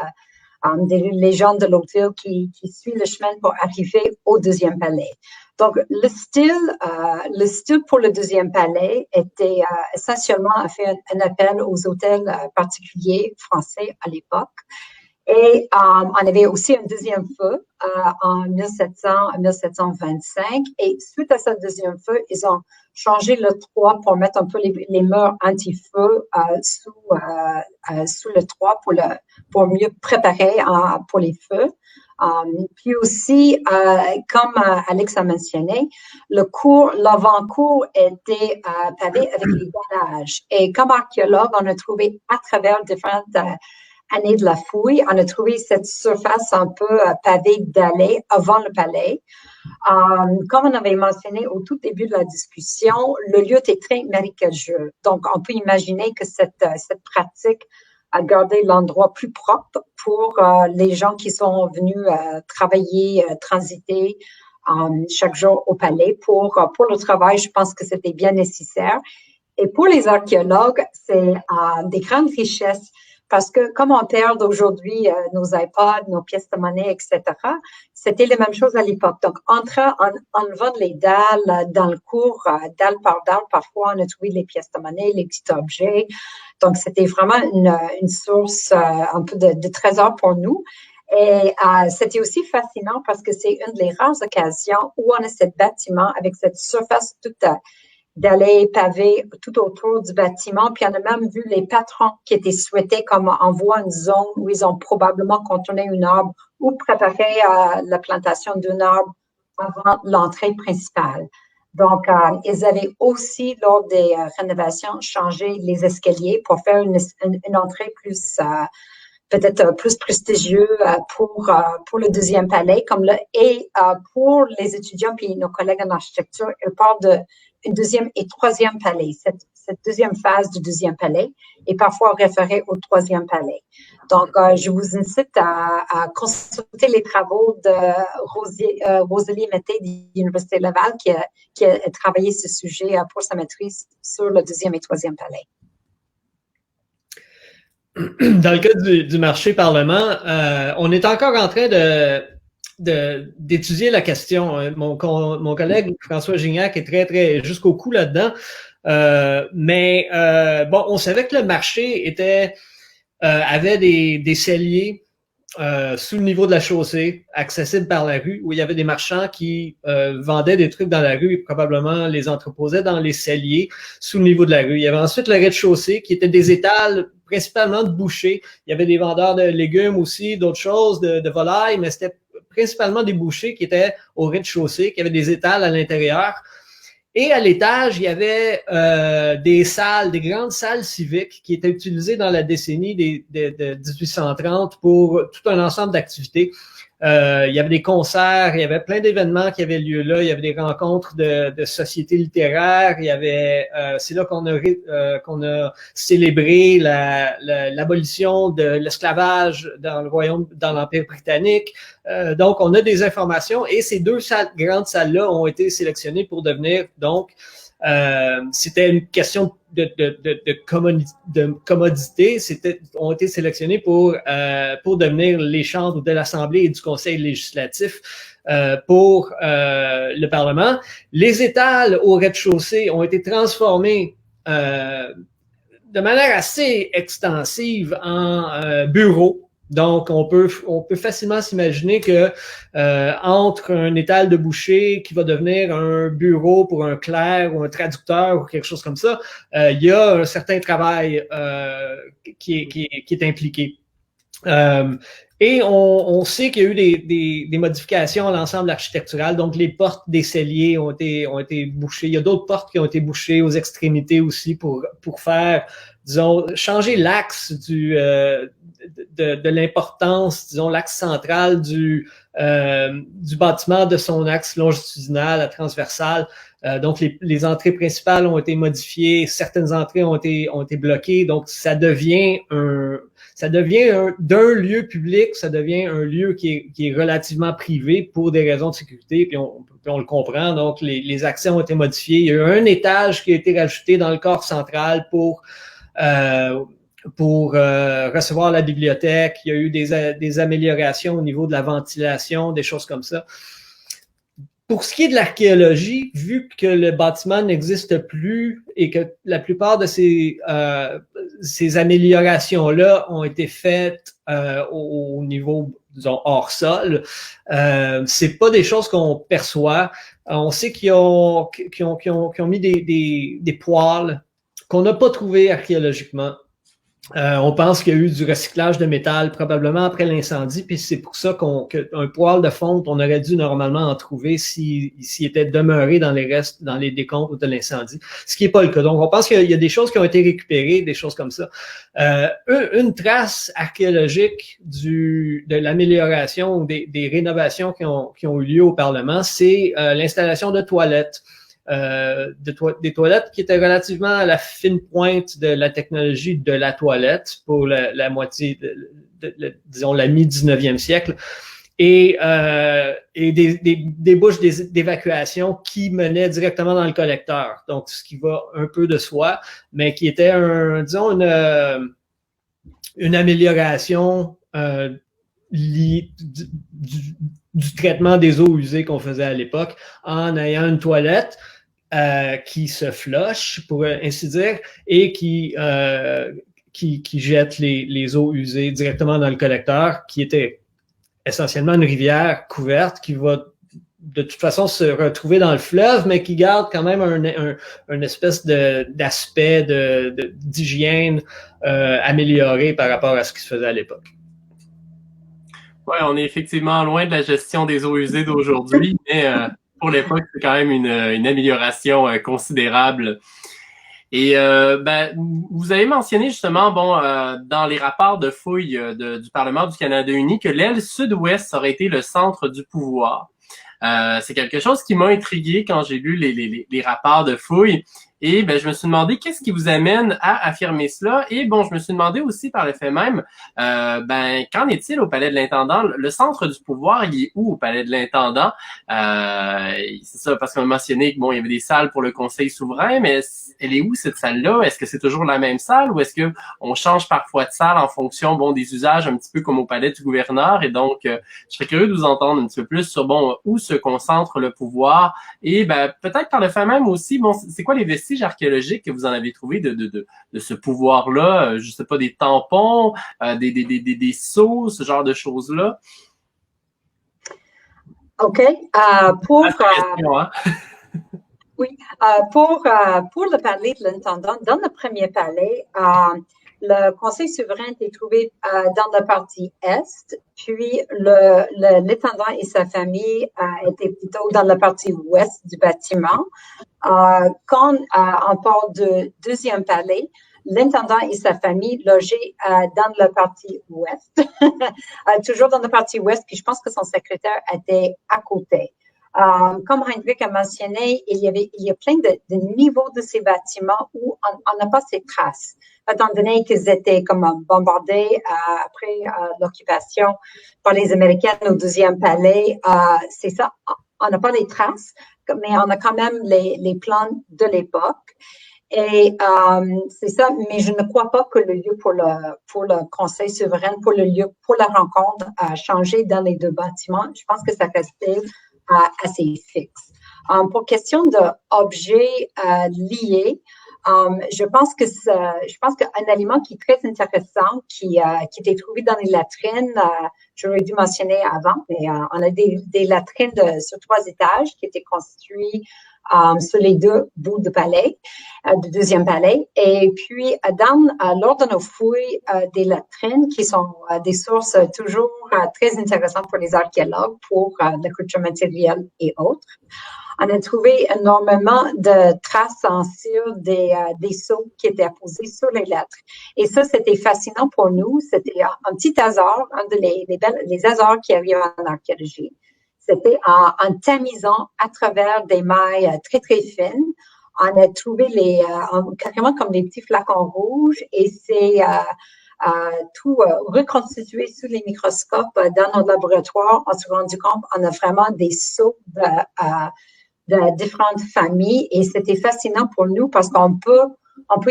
Speaker 3: des légendes de l'autre ville qui suit le chemin pour arriver au deuxième palais. Donc, le style pour le deuxième palais était essentiellement a fait un appel aux hôtels particuliers français à l'époque. Et on avait aussi un deuxième feu en 1725. Et suite à ce deuxième feu, ils ont changé le toit pour mettre un peu les murs anti-feu sous le toit pour mieux préparer pour les feux. Puis aussi, comme Alex a mentionné, l'avant-cour était pavé avec les dallages. Et comme archéologue, on a trouvé à travers différentes années de la fouille, on a trouvé cette surface un peu pavée d'allées avant le palais. Comme on avait mentionné au tout début de la discussion, le lieu était très marécageux. Donc, on peut imaginer que cette pratique a gardé l'endroit plus propre pour les gens qui sont venus travailler, transiter chaque jour au palais. Pour le travail, je pense que c'était bien nécessaire. Et pour les archéologues, c'est des grandes richesses. Parce que comme on perd aujourd'hui nos iPods, nos pièces de monnaie, etc., c'était les mêmes choses à l'époque. Donc, en enlevant les dalles dans le cours, dalle par dalle, parfois on a trouvé les pièces de monnaie, les petits objets. Donc, c'était vraiment une source un peu de trésor pour nous. Et c'était aussi fascinant parce que c'est une des rares occasions où on a ce bâtiment avec cette surface toute d'aller paver tout autour du bâtiment. Puis on a même vu les patrons qui étaient souhaités comme on voit une zone où ils ont probablement contourné une arbre ou préparé la plantation d'un arbre avant l'entrée principale. Donc, ils avaient aussi, lors des rénovations, changé les escaliers pour faire une entrée plus peut-être plus prestigieux pour le deuxième palais. Et pour les étudiants puis nos collègues en architecture, ils parlent de une deuxième et troisième palais. Cette deuxième phase du deuxième palais est parfois référée au troisième palais. Donc, je vous incite à consulter les travaux de Rosalie Mété de l'Université Laval qui a travaillé ce sujet pour sa maîtrise sur le deuxième et troisième palais.
Speaker 2: Dans le cas du marché Parlement, on est encore en train d'étudier la question. Mon collègue François Gignac est très jusqu'au cou là-dedans. Mais on savait que le marché avait des celliers sous le niveau de la chaussée, accessibles par la rue, où il y avait des marchands qui vendaient des trucs dans la rue et probablement les entreposaient dans les celliers sous le niveau de la rue. Il y avait ensuite le rez-de-chaussée qui était des étals principalement de bouchers. Il y avait des vendeurs de légumes aussi, d'autres choses, de volailles, mais c'était principalement des bouchers qui étaient au rez-de-chaussée, qui avaient des étals à l'intérieur. Et à l'étage, il y avait des grandes salles civiques qui étaient utilisées dans la décennie de 1830 pour tout un ensemble d'activités. Il y avait des concerts, il y avait plein d'événements qui avaient lieu là, il y avait des rencontres de sociétés littéraires, il y avait c'est là qu'on a célébré l'abolition de l'esclavage dans l'Empire britannique. Donc, on a des informations et ces deux grandes salles-là ont été sélectionnées pour devenir, donc, c'était une question de commodité, ont été sélectionnés pour devenir les chambres de l'Assemblée et du Conseil législatif pour le Parlement. Les étals au rez-de-chaussée ont été transformés de manière assez extensive en bureaux. Donc, on peut facilement s'imaginer que entre un étal de boucher qui va devenir un bureau pour un clerc ou un traducteur ou quelque chose comme ça, il y a un certain travail qui est impliqué. Et on sait qu'il y a eu des modifications à l'ensemble architectural. Donc, les portes des celliers ont été bouchées. Il y a d'autres portes qui ont été bouchées aux extrémités aussi pour faire, disons, changer l'axe de l'importance, disons, l'axe central du bâtiment de son axe longitudinal à transversal. Donc, les entrées principales ont été modifiées, certaines entrées ont été bloquées. Donc, ça devient d'un lieu public, ça devient un lieu qui est relativement privé pour des raisons de sécurité, puis on le comprend. Donc, les accès ont été modifiés. Il y a eu un étage qui a été rajouté dans le corps central pour recevoir la bibliothèque. Il y a eu des améliorations au niveau de la ventilation, des choses comme ça. Pour ce qui est de l'archéologie, vu que le bâtiment n'existe plus et que la plupart de ces améliorations-là ont été faites au niveau, disons, hors sol, c'est pas des choses qu'on perçoit. On sait qu'ils ont mis des poêles qu'on n'a pas trouvées archéologiquement. On pense qu'il y a eu du recyclage de métal probablement après l'incendie, puis c'est pour ça qu'un poêle de fonte, on aurait dû normalement en trouver s'il était demeuré dans les restes, dans les décombres de l'incendie, ce qui n'est pas le cas. Donc, on pense qu'il y a des choses qui ont été récupérées, des choses comme ça. Une trace archéologique de l'amélioration ou des rénovations qui ont eu lieu au Parlement, c'est l'installation de toilettes. Des toilettes qui étaient relativement à la fine pointe de la technologie de la toilette pour la moitié, disons, la mi-19e siècle, et des bouches d'évacuation qui menaient directement dans le collecteur. Donc, ce qui va un peu de soi, mais qui était une amélioration du traitement des eaux usées qu'on faisait à l'époque en ayant une toilette qui se flush, pour ainsi dire, et qui jette les eaux usées directement dans le collecteur, qui était essentiellement une rivière couverte qui va de toute façon se retrouver dans le fleuve, mais qui garde quand même un espèce d'aspect d'hygiène amélioré par rapport à ce qui se faisait à l'époque.
Speaker 1: Ouais, on est effectivement loin de la gestion des eaux usées d'aujourd'hui, mais pour l'époque, c'est quand même une amélioration considérable. Et ben, vous avez mentionné justement, bon, dans les rapports de fouilles du Parlement du Canada uni, que l'aile sud-ouest aurait été le centre du pouvoir. C'est quelque chose qui m'a intrigué quand j'ai lu les rapports de fouilles. Et ben, je me suis demandé qu'est-ce qui vous amène à affirmer cela. Et bon, je me suis demandé aussi par le fait même, ben, qu'en est-il au Palais de l'Intendant? Le centre du pouvoir, il est où au Palais de l'Intendant? C'est ça, parce qu'on a mentionné que bon, il y avait des salles pour le Conseil souverain, mais elle est où cette salle-là? Est-ce que c'est toujours la même salle ou est-ce que on change parfois de salle en fonction, bon, des usages, un petit peu comme au Palais du gouverneur? Et donc, je serais curieux de vous entendre un petit peu plus sur, bon, où se concentre le pouvoir et ben, peut-être par le fait même aussi, bon, c'est quoi les vestiges archéologiques que vous en avez trouvé de ce pouvoir-là? Je sais pas, des tampons, des sceaux, ce genre de choses-là?
Speaker 3: OK. Pour,
Speaker 1: question, hein?
Speaker 3: oui, pour le palais de l'intendant, dans le premier palais, le conseil souverain était trouvé dans la partie est, puis l'intendant et sa famille étaient plutôt dans la partie ouest du bâtiment. Quand on parle du deuxième palais, l'intendant et sa famille logeaient dans la partie ouest, toujours dans la partie ouest, puis je pense que son secrétaire était à côté. Comme Heinrich a mentionné, il y a plein de niveaux de ces bâtiments où on n'a pas ces traces, étant donné qu'ils étaient comme bombardés après l'occupation par les Américains au deuxième palais. C'est ça, on n'a pas les traces, mais on a quand même les plans de l'époque. Et c'est ça, mais je ne crois pas que le lieu pour le Conseil souverain, pour le lieu pour la rencontre a changé dans les deux bâtiments. Je pense que ça restait assez fixe. Pour question d'objets liés, je pense qu'un aliment qui est très intéressant, qui était trouvé dans les latrines, j'aurais dû mentionner avant, mais on a des latrines sur 3 étages qui étaient constituées sur les 2 bouts du palais, du deuxième palais. Et puis, lors de nos fouilles des latrines, qui sont des sources toujours très intéressantes pour les archéologues, pour la culture matérielle et autres, on a trouvé énormément de traces en cire des sceaux qui étaient apposés sur les lettres. Et ça, c'était fascinant pour nous. C'était un petit hasard, un les hasards qui arrivent en archéologie. C'était en tamisant à travers des mailles très, très fines. On a trouvé carrément comme des petits flacons rouges et c'est tout reconstitué sous les microscopes dans notre laboratoire. On s'est rendu compte qu'on a vraiment des sceaux de différentes familles et c'était fascinant pour nous parce qu'on peut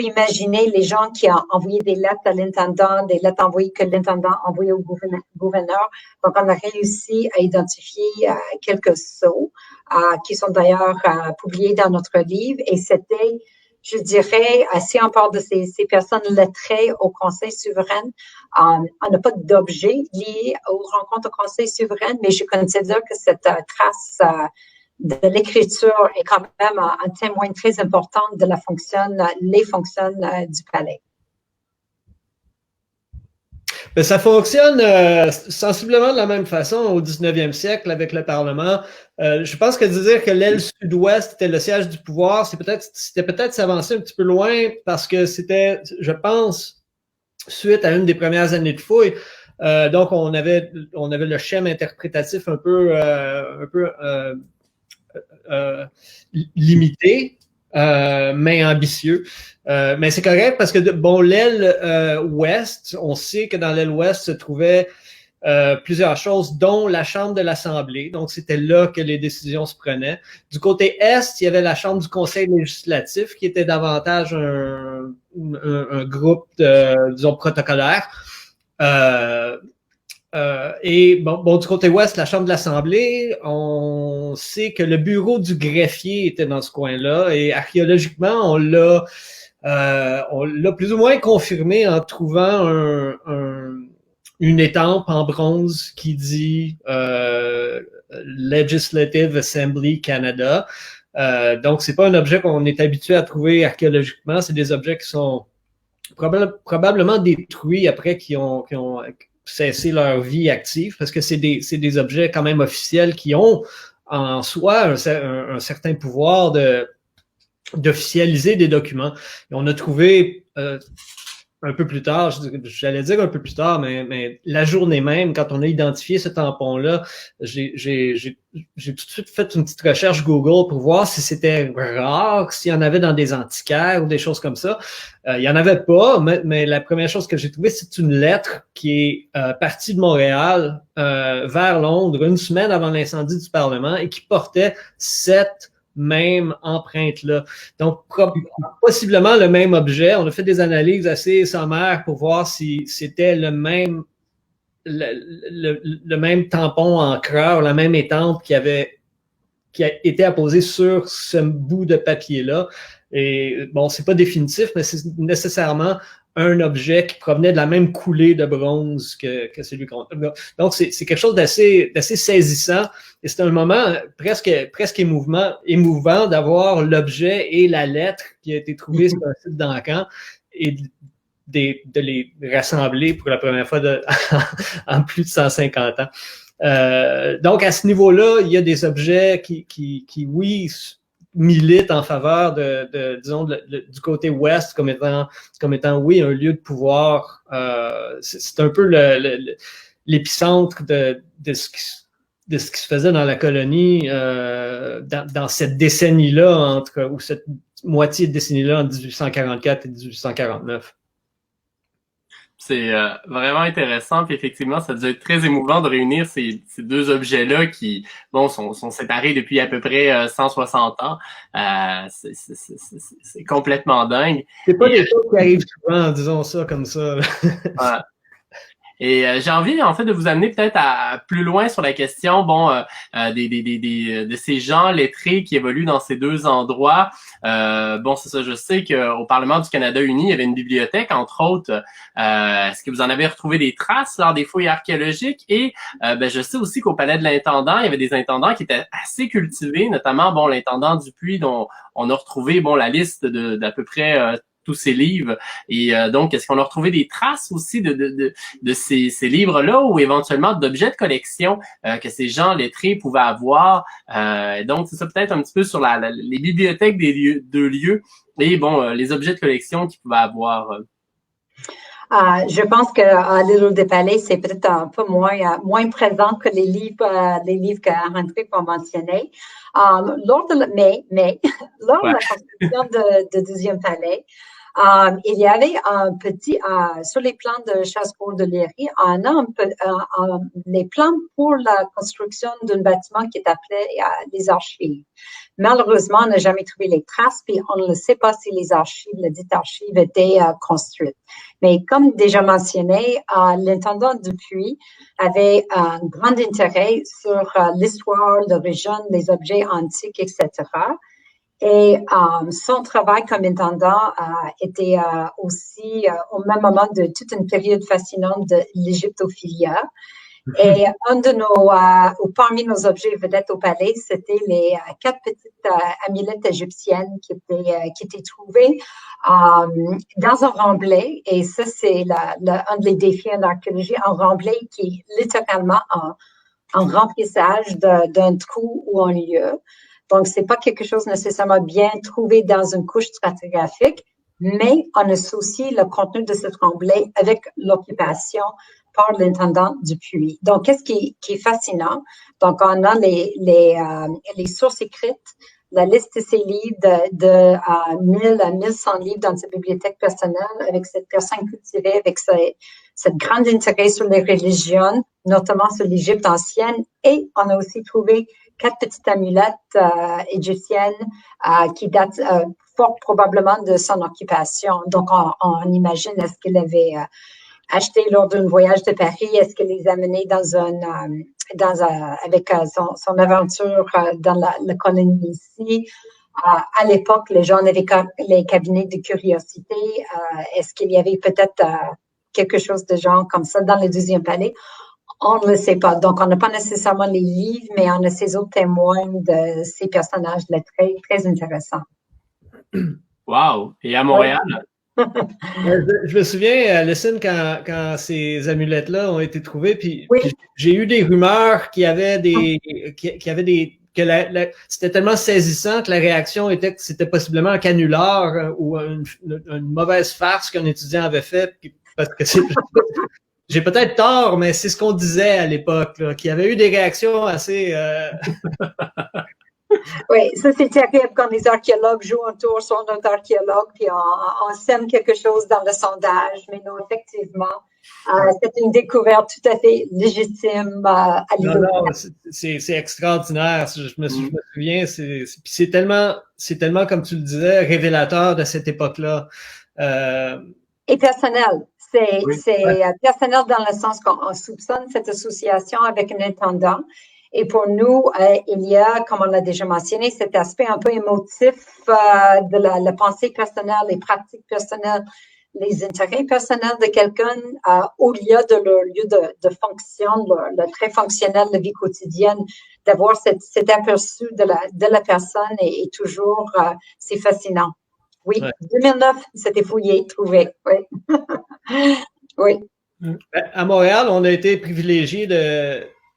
Speaker 3: imaginer les gens qui ont envoyé des lettres à l'intendant, des lettres envoyées que l'intendant envoyait au gouverneur. Donc, on a réussi à identifier quelques sceaux qui sont d'ailleurs publiés dans notre livre et c'était, je dirais, si on parle de ces personnes lettrées au Conseil souverain, on n'a pas d'objet lié aux rencontres au Conseil souverain, mais je considère que cette trace de l'écriture est quand même un témoin très important de les fonctions du palais.
Speaker 2: Mais ça fonctionne sensiblement de la même façon au 19e siècle avec le Parlement. Je pense que de dire que l'aile sud-ouest était le siège du pouvoir, c'était peut-être s'avancer un petit peu loin parce que c'était, je pense, suite à une des premières années de fouilles. Donc, on avait le schème interprétatif un peu limité, mais ambitieux. Mais c'est correct parce que, bon, l'aile ouest, on sait que dans l'aile ouest se trouvaient plusieurs choses, dont la Chambre de l'Assemblée. Donc, c'était là que les décisions se prenaient. Du côté est, il y avait la Chambre du Conseil législatif, qui était davantage un groupe, disons, protocolaire. Et bon, du côté ouest, la Chambre de l'Assemblée, on sait que le bureau du greffier était dans ce coin-là et archéologiquement, on l'a plus ou moins confirmé en trouvant une étampe en bronze qui dit Legislative Assembly Canada. Donc, c'est pas un objet qu'on est habitué à trouver archéologiquement. C'est des objets qui sont probablement détruits après qui ont cessé leur vie active, parce que c'est des objets quand même officiels qui ont en soi un certain pouvoir d'officialiser des documents. Et on a trouvé un peu plus tard, j'allais dire un peu plus tard, mais la journée même, quand on a identifié ce tampon-là, j'ai tout de suite fait une petite recherche Google pour voir si c'était rare, s'il y en avait dans des antiquaires ou des choses comme ça. Il y en avait pas, mais la première chose que j'ai trouvée, c'est une lettre qui est partie de Montréal vers Londres une semaine avant l'incendie du Parlement et qui portait cette même empreinte-là. Donc, possiblement le même objet. On a fait des analyses assez sommaires pour voir si c'était le même tampon encreur, la même étampe qui a été apposée sur ce bout de papier-là. Et bon, c'est pas définitif, mais c'est nécessairement un objet qui provenait de la même coulée de bronze que celui qu'on a. Donc, c'est quelque chose d'assez saisissant. Et c'est un moment presque émouvant d'avoir l'objet et la lettre qui a été trouvée sur un site d'Ancan et de les rassembler pour la première fois en plus de 150 ans. Donc, à ce niveau-là, il y a des objets qui oui, milite en faveur disons, du côté ouest comme étant, oui, un lieu de pouvoir. C'est un peu l'épicentre de ce qui se faisait dans la colonie dans cette décennie-là, ou cette moitié de décennie-là entre 1844 et 1849.
Speaker 1: C'est vraiment intéressant, puis effectivement, ça doit être très émouvant de réunir ces deux objets-là qui, bon, sont séparés depuis à peu près 160 ans. C'est complètement dingue.
Speaker 2: C'est pas des choses qui arrivent souvent, disons ça comme ça.
Speaker 1: Et j'ai envie, en fait, de vous amener peut-être à plus loin sur la question, bon, de ces gens lettrés qui évoluent dans ces deux endroits. Bon, c'est ça, je sais qu'au Parlement du Canada uni, il y avait une bibliothèque, entre autres. Est-ce que vous en avez retrouvé des traces lors des fouilles archéologiques? Et je sais aussi qu'au Palais de l'Intendant, il y avait des intendants qui étaient assez cultivés, notamment, bon, l'intendant Dupuis, dont on a retrouvé, bon, la liste d'à peu près tous ces livres. Et donc, est-ce qu'on a retrouvé des traces aussi de ces livres-là ou éventuellement d'objets de collection que ces gens lettrés pouvaient avoir? Donc, c'est ça peut-être un petit peu sur les bibliothèques des deux lieux et bon, les objets de collection qu'ils pouvaient avoir.
Speaker 3: Je pense que l'île des Palais, c'est peut-être un peu moins présent que les livres que Henrik a mentionnés. Lors de la construction du deuxième palais, il y avait un petit, sur les plans de Chassepot de Léry, on a les plans pour la construction d'un bâtiment qui est appelé les archives. Malheureusement, on n'a jamais trouvé les traces, puis on ne sait pas si les archives, les dites archives étaient construites. Mais comme déjà mentionné, l'intendant Dupuis avait un grand intérêt sur l'histoire, l'origine, les objets antiques, etc. Et son travail comme intendant était aussi au même moment de toute une période fascinante de l'égyptophilie. Et parmi nos objets vedettes au palais, c'était les 4 petites amulettes égyptiennes qui étaient trouvées dans un remblai. Et ça, c'est un des défis en archéologie, un remblai qui est littéralement un remplissage d'un trou ou un lieu. Donc, c'est pas quelque chose nécessairement bien trouvé dans une couche stratigraphique, mais on associe le contenu de ce remblai avec l'occupation par l'intendant Dupuis. Donc, qu'est-ce qui est fascinant? Donc, on a les sources écrites, la liste de ses livres de 1000 à 1100 livres dans sa bibliothèque personnelle avec cette personne cultivée, avec cette grande intérêt sur les religions, notamment sur l'Égypte ancienne. Et on a aussi trouvé 4 petites amulettes égyptiennes qui datent fort probablement de son occupation. Donc, on imagine, est-ce qu'il avait acheté lors d'un voyage de Paris, est-ce qu'il les a menés avec son aventure dans la colonie ici? À l'époque, les gens avaient les cabinets de curiosité. Est-ce qu'il y avait peut-être quelque chose de genre comme ça dans le 12e palais. On ne le sait pas. Donc, on n'a pas nécessairement les livres, mais on a ces autres témoins de ces personnages-là très, très intéressants.
Speaker 1: Wow! Et à Montréal?
Speaker 2: Je me souviens, Alison, quand ces amulettes-là ont été trouvées, puis j'ai eu des rumeurs qu'il y avait c'était tellement saisissant que la réaction était que c'était possiblement un canular ou une mauvaise farce qu'un étudiant avait fait, parce que j'ai peut-être tort, mais c'est ce qu'on disait à l'époque, qu'il y avait eu des réactions assez...
Speaker 3: Oui, ça c'est terrible quand les archéologues jouent un tour sur notre archéologue puis on sème quelque chose dans le sondage. Mais non, effectivement, c'est une découverte tout à fait légitime à l'idée.
Speaker 2: Non, c'est extraordinaire. Je me souviens, c'est tellement, comme tu le disais, révélateur de cette époque-là.
Speaker 3: Et personnel. C'est personnel dans le sens qu'on soupçonne cette association avec un intendant. Et pour nous, il y a, comme on l'a déjà mentionné, cet aspect un peu émotif de la pensée personnelle, les pratiques personnelles, les intérêts personnels de quelqu'un au-delà de leur lieu de fonction, le très fonctionnel de vie quotidienne, d'avoir cet aperçu de la personne est toujours, c'est fascinant. Oui, ouais. 2009, c'était fouillé, trouvé, oui. Oui.
Speaker 2: À Montréal, on a été privilégié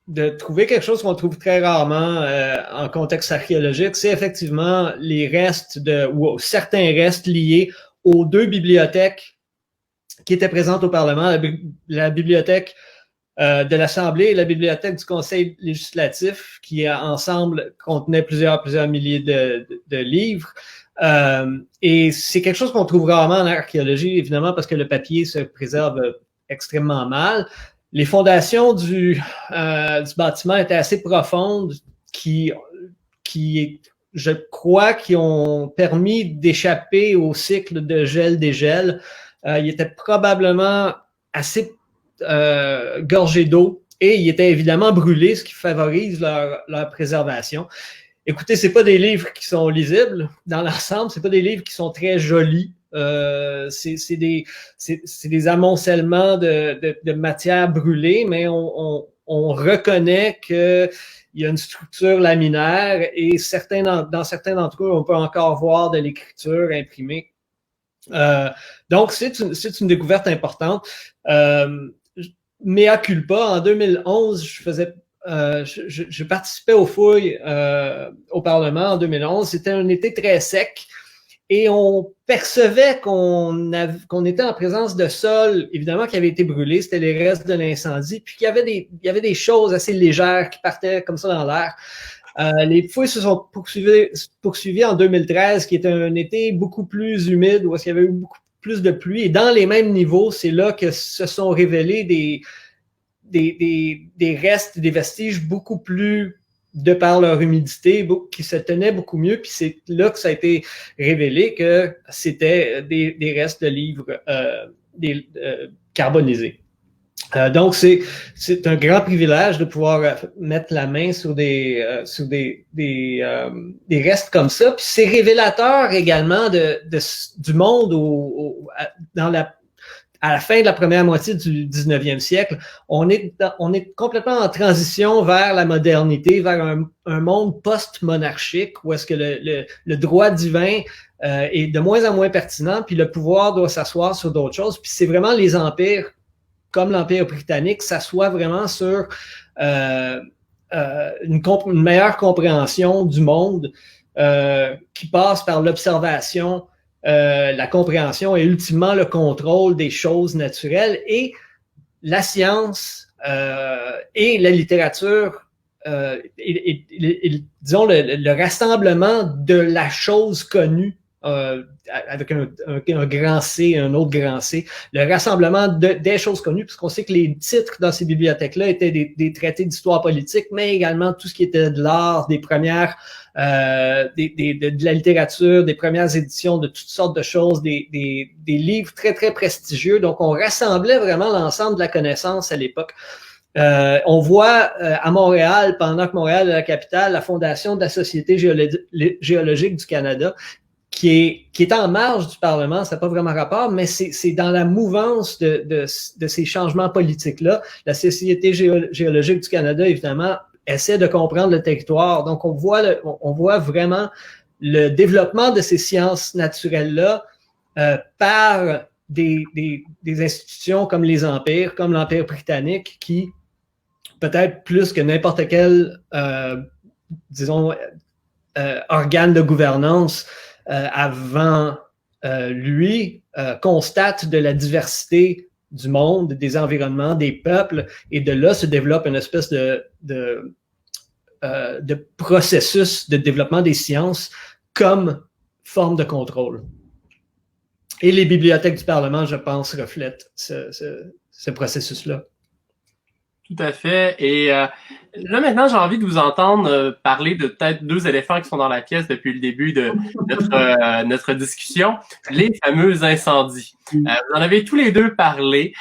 Speaker 2: de trouver quelque chose qu'on trouve très rarement en contexte archéologique, c'est effectivement les restes ou certains restes liés aux 2 bibliothèques qui étaient présentes au Parlement, la bibliothèque de l'Assemblée et la bibliothèque du Conseil législatif, qui ensemble contenaient plusieurs milliers de livres. Et c'est quelque chose qu'on trouve rarement en archéologie, évidemment, parce que le papier se préserve extrêmement mal. Les fondations du bâtiment étaient assez profondes, qui je crois, qui ont permis d'échapper au cycle de gel-dégel. Il était probablement assez gorgé d'eau et il était évidemment brûlé, ce qui favorise leur préservation. Écoutez, c'est pas des livres qui sont lisibles dans l'ensemble, c'est pas des livres qui sont très jolis. C'est des amoncellements de matière brûlée, mais on reconnaît que il y a une structure laminaire et dans certains d'entre eux, on peut encore voir de l'écriture imprimée. Donc, c'est une découverte importante. Mea culpa, en 2011, je participais aux fouilles au Parlement en 2011. C'était un été très sec et on percevait qu'on était en présence de sol, évidemment, qui avait été brûlé. C'était les restes de l'incendie. Puis qu'il y avait des choses assez légères qui partaient comme ça dans l'air. Les fouilles se sont poursuivies en 2013, qui était un été beaucoup plus humide, où il y avait eu beaucoup plus de pluie. Et dans les mêmes niveaux, c'est là que se sont révélés des restes, des vestiges beaucoup plus, de par leur humidité, qui se tenaient beaucoup mieux. Puis c'est là que ça a été révélé que c'était des restes de livres carbonisés. Donc, c'est un grand privilège de pouvoir mettre la main sur des restes comme ça. Puis c'est révélateur également du monde à la fin de la première moitié du 19e siècle. On est complètement en transition vers la modernité, vers un monde post-monarchique où est-ce que le droit divin est de moins en moins pertinent, puis le pouvoir doit s'asseoir sur d'autres choses. Puis c'est vraiment les empires comme l'Empire britannique, s'assoit vraiment sur une meilleure compréhension du monde qui passe par l'observation, la compréhension et ultimement le contrôle des choses naturelles. Et la science et la littérature, disons, le rassemblement de la chose connue, avec un grand C, un autre grand C, le rassemblement des choses connues, puisqu'on sait que les titres dans ces bibliothèques-là étaient des traités d'histoire politique, mais également tout ce qui était de l'art, des premières, de la littérature, des premières éditions de toutes sortes de choses, des livres très, très prestigieux. Donc, on rassemblait vraiment l'ensemble de la connaissance à l'époque. On voit à Montréal, pendant que Montréal est la capitale, la fondation de la Société géologique du Canada, qui est en marge du Parlement, ça n'a pas vraiment rapport, mais c'est dans la mouvance de ces changements politiques-là. La Société géologique du Canada, évidemment, essaie de comprendre le territoire. Donc, on voit vraiment le développement de ces sciences naturelles-là par des institutions comme les empires, comme l'Empire britannique, qui, peut-être plus que n'importe quel, organe de gouvernance avant lui, constate de la diversité du monde, des environnements, des peuples, et de là se développe une espèce de processus de développement des sciences comme forme de contrôle. Et les bibliothèques du Parlement, je pense, reflètent ce processus-là.
Speaker 1: Tout à fait. Et là, maintenant, j'ai envie de vous entendre parler de peut-être deux éléphants qui sont dans la pièce depuis le début de notre discussion, les fameux incendies. Vous en avez tous les deux parlé.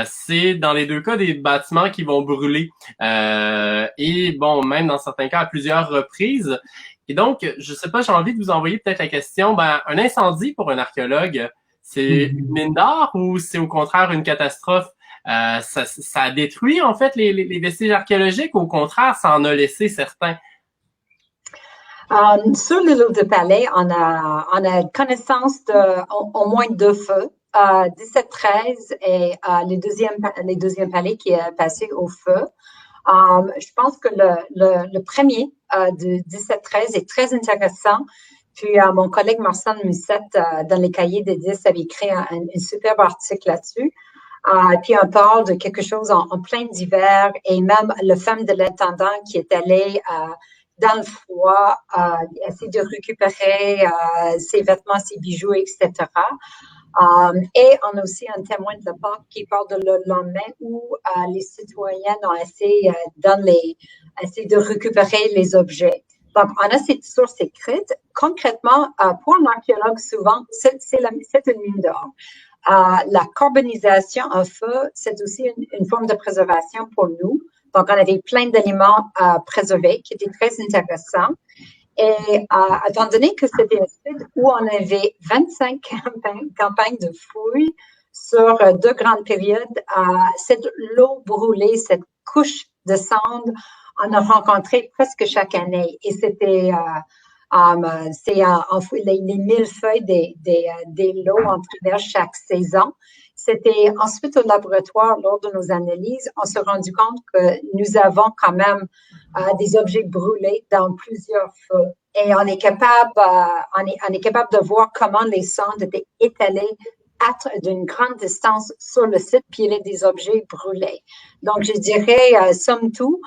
Speaker 1: C'est dans les deux cas des bâtiments qui vont brûler. Et bon, même dans certains cas, à plusieurs reprises. Et donc, je sais pas, j'ai envie de vous envoyer peut-être la question, un incendie pour un archéologue, c'est une mine d'or ou c'est au contraire une catastrophe? Ça détruit en fait les vestiges archéologiques ou au contraire, ça en a laissé certains?
Speaker 3: Sur l'île de Palais, on a connaissance de au moins deux feux. 1713 et les deuxièmes palais qui est passé au feu. Je pense que le premier de 1713 est très intéressant. Puis mon collègue Marcel Musette, dans les cahiers des 10, avait écrit un superbe article là-dessus. Puis on parle de quelque chose en plein hiver et même la femme de l'intendant qui est allée dans le froid, essayer de récupérer ses vêtements, ses bijoux, etc. Et on a aussi un témoin de l'époque qui parle de le lendemain où les citoyens ont essayé de récupérer les objets. Donc, on a cette source écrite. Concrètement, pour un archéologue, souvent, c'est une mine d'or. La carbonisation en feu, c'est aussi une forme de préservation pour nous. Donc, on avait plein d'aliments préservés qui étaient très intéressants. Et étant donné que c'était un site où on avait 25 campagnes de fouilles sur deux grandes périodes, cette eau brûlée, cette couche de cendres, on a rencontré presque chaque année. Et c'était les millefeuilles des lots en travers chaque saison. C'était ensuite au laboratoire, lors de nos analyses, on s'est rendu compte que nous avons quand même des objets brûlés dans plusieurs feux. Et on est capable de voir comment les sondes étaient étalées d'une grande distance sur le site, puis il y a des objets brûlés. Donc, je dirais, somme toute,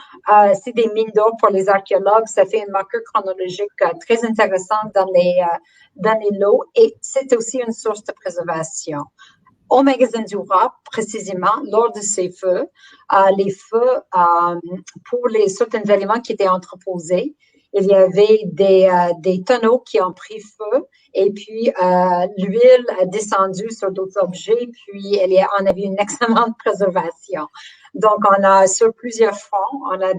Speaker 3: c'est des mines d'or pour les archéologues. Ça fait un marqueur chronologique très intéressant dans les lots et c'est aussi une source de préservation. Au magasin du Roi, précisément, lors de ces feux, les feux, pour certains éléments qui étaient entreposés, il y avait des tonneaux qui ont pris feu et puis l'huile a descendu sur d'autres objets, puis on avait une excellente préservation. Donc, on a sur plusieurs fronts, on a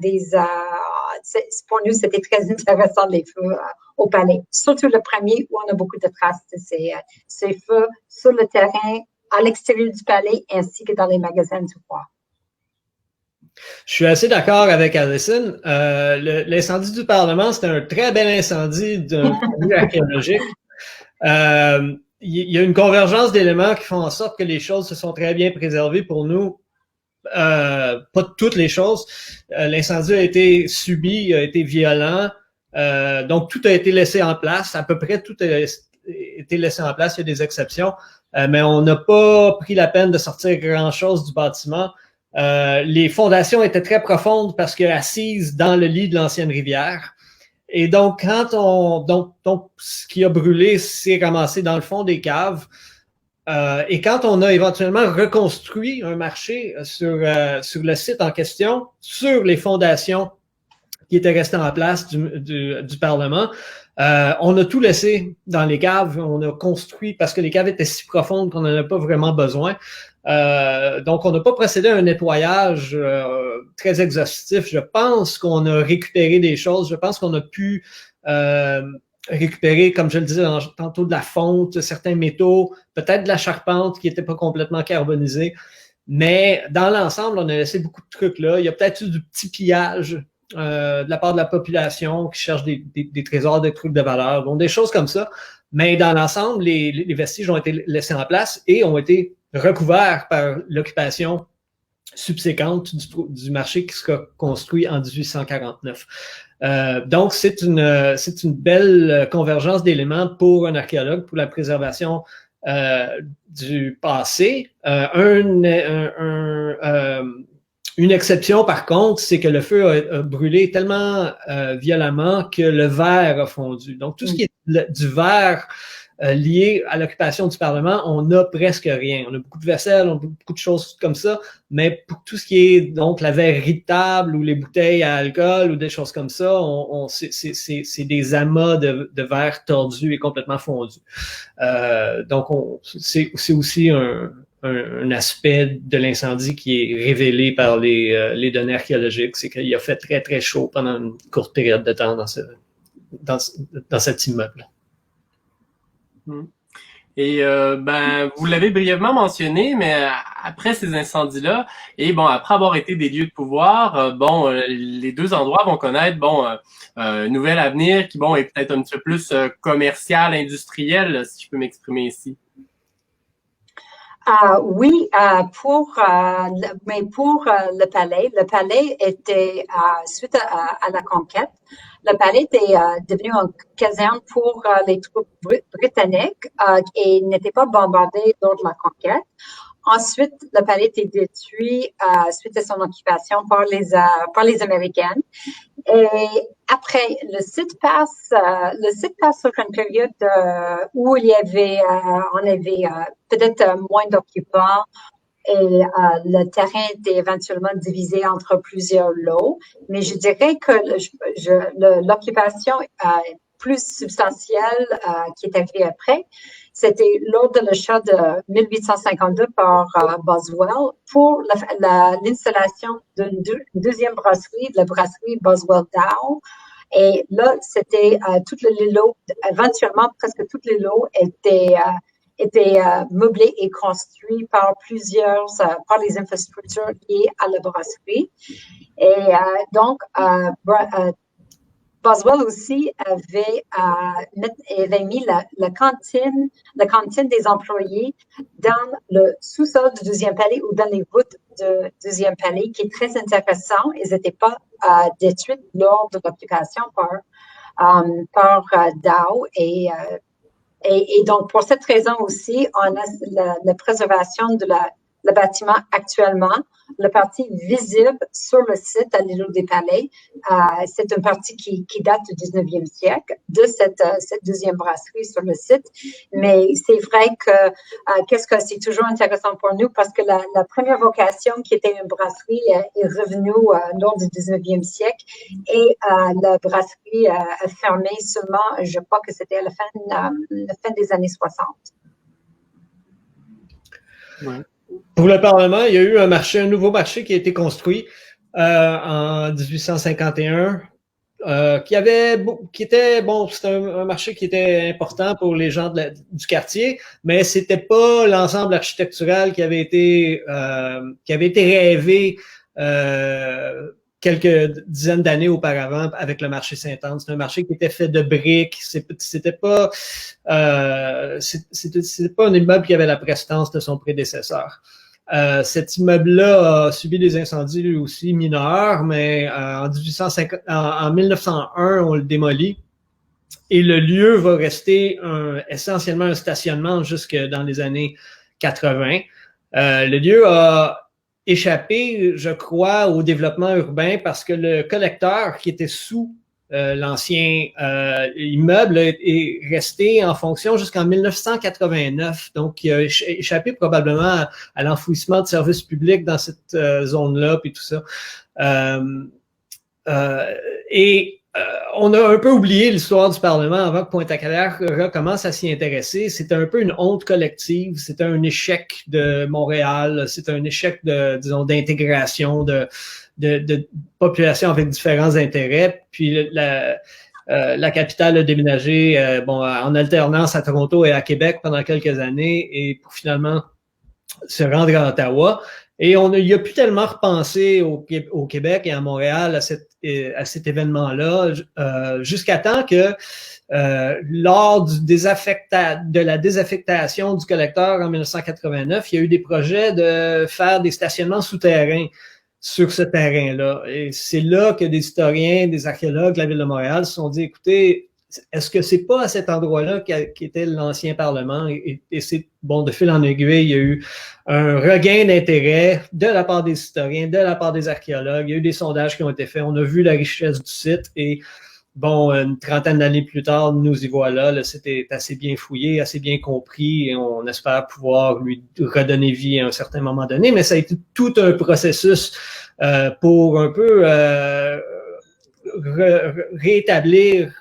Speaker 3: pour nous, c'était très intéressant les feux au palais. Surtout le premier où on a beaucoup de traces de ces feux sur le terrain, à l'extérieur du palais, ainsi que dans les magasins du roi.
Speaker 2: Je suis assez d'accord avec Alison. L'incendie du Parlement, c'était un très bel incendie d'un point de vue archéologique. Il y a une convergence d'éléments qui font en sorte que les choses se sont très bien préservées pour nous. Pas toutes les choses. L'incendie a été subi, a été violent. Donc, tout a été laissé en place. À peu près tout a été laissé en place. Il y a des exceptions. Mais on n'a pas pris la peine de sortir grand-chose du bâtiment. Les fondations étaient très profondes parce que assises dans le lit de l'ancienne rivière. Et donc, donc ce qui a brûlé s'est ramassé dans le fond des caves. Et quand on a éventuellement reconstruit un marché sur le site en question, sur les fondations qui étaient restées en place du Parlement, on a tout laissé dans les caves. On a construit parce que les caves étaient si profondes qu'on n'en a pas vraiment besoin. Donc, on n'a pas procédé à un nettoyage très exhaustif. Je pense qu'on a récupéré des choses. Je pense qu'on a pu récupérer, comme je le disais tantôt, de la fonte, certains métaux, peut-être de la charpente qui n'était pas complètement carbonisée. Mais dans l'ensemble, on a laissé beaucoup de trucs là. Il y a peut-être eu du petit pillage de la part de la population qui cherche des trésors, des trucs de valeur, donc des choses comme ça. Mais dans l'ensemble, les vestiges ont été laissés en place et ont été recouverts par l'occupation subséquente du marché qui sera construit en 1849. Donc, c'est une belle convergence d'éléments pour un archéologue, pour la préservation du passé. Une exception, par contre, c'est que le feu a brûlé tellement violemment que le verre a fondu. Donc, tout ce qui est du verre lié à l'occupation du Parlement, on n'a presque rien. On a beaucoup de vaisselle, on a beaucoup de choses comme ça, mais pour tout ce qui est donc la verre-table ou les bouteilles à alcool ou des choses comme ça, c'est des amas de verre tordus et complètement fondus. Donc, c'est aussi un aspect de l'incendie qui est révélé par les données archéologiques, c'est qu'il a fait très, très chaud pendant une courte période de temps dans cet immeuble.
Speaker 1: Et vous l'avez brièvement mentionné, mais après ces incendies-là, et bon, après avoir été des lieux de pouvoir, les deux endroits vont connaître un nouvel avenir qui est peut-être un petit peu plus commercial, industriel, si je peux m'exprimer ici.
Speaker 3: Oui, pour le palais était suite à la conquête. Le palais était devenu une caserne pour les troupes britanniques et n'était pas bombardé lors de la conquête. Ensuite, le palais était détruit suite à son occupation par les Américaines. Et après, le site passe sur une période où on avait peut-être moins d'occupants et le terrain était éventuellement divisé entre plusieurs lots. Mais je dirais que l'occupation plus substantielle qui est arrivée après, c'était lors de l'achat de 1852 par Boswell pour l'installation d'une deuxième brasserie, la brasserie Boswell Dow. Et là, c'était tous les lots, éventuellement presque tous les lots étaient meublés et construits par par les infrastructures liées à la brasserie. Et donc, Boswell aussi avait mis la cantine des employés dans le sous-sol du deuxième palais ou dans les voûtes du deuxième palais, qui est très intéressant. Ils n'étaient pas détruits lors de l'occupation par Dow et donc, pour cette raison aussi, on a la préservation de le bâtiment actuellement, la partie visible sur le site à l'îlot des Palais. C'est une partie qui date du 19e siècle, de cette deuxième brasserie sur le site. Mais c'est vrai que c'est toujours intéressant pour nous parce que la première vocation qui était une brasserie est revenue lors du 19e siècle et la brasserie a fermé seulement, je crois que c'était à la fin des années 60.
Speaker 2: Ouais. Pour le Parlement, il y a eu un nouveau marché qui a été construit en 1851, c'était un marché qui était important pour les gens du quartier, mais c'était pas l'ensemble architectural qui avait été rêvé quelques dizaines d'années auparavant avec le marché Sainte-Anne. C'est un marché qui était fait de briques. C'était pas un immeuble qui avait la prestance de son prédécesseur. Cet immeuble-là a subi des incendies lui aussi mineurs, mais en 1901, on le démolit. Et le lieu va rester essentiellement un stationnement jusque dans les années 80. Le lieu a échappé, je crois, au développement urbain parce que le collecteur qui était sous l'ancien immeuble est resté en fonction jusqu'en 1989. Donc, il a échappé probablement à l'enfouissement de services publics dans cette zone-là, puis tout ça. On a un peu oublié l'histoire du Parlement avant que Pointe-à-Calais recommence à s'y intéresser. C'était un peu une honte collective. C'était un échec de Montréal. C'était un échec d'intégration de population avec différents intérêts. Puis la capitale a déménagé en alternance à Toronto et à Québec pendant quelques années et pour finalement se rendre à Ottawa. Et il n'y a plus tellement repensé au Québec et à Montréal à cet événement-là, jusqu'à temps que lors de la désaffectation du collecteur en 1989, il y a eu des projets de faire des stationnements souterrains sur ce terrain-là. Et c'est là que des historiens, des archéologues de la Ville de Montréal se sont dit, écoutez, est-ce que c'est pas à cet endroit-là qu'était l'ancien Parlement? Et c'est, de fil en aiguille, il y a eu un regain d'intérêt de la part des historiens, de la part des archéologues. Il y a eu des sondages qui ont été faits. On a vu la richesse du site et une trentaine d'années plus tard, nous y voilà. Le site est assez bien fouillé, assez bien compris et on espère pouvoir lui redonner vie à un certain moment donné. Mais ça a été tout un processus pour un peu réétablir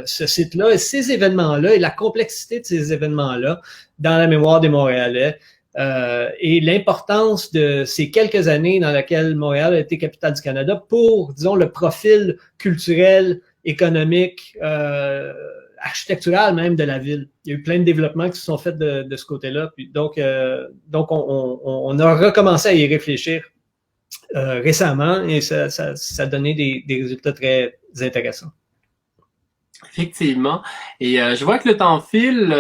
Speaker 2: ce site-là et ces événements-là et la complexité de ces événements-là dans la mémoire des Montréalais. Et l'importance de ces quelques années dans lesquelles Montréal a été capitale du Canada pour, disons, le profil culturel, économique, architectural même de la ville. Il y a eu plein de développements qui se sont faits de ce côté-là. Puis donc on a recommencé à y réfléchir récemment et ça a donné des résultats très intéressants.
Speaker 1: Effectivement. Et je vois que le temps file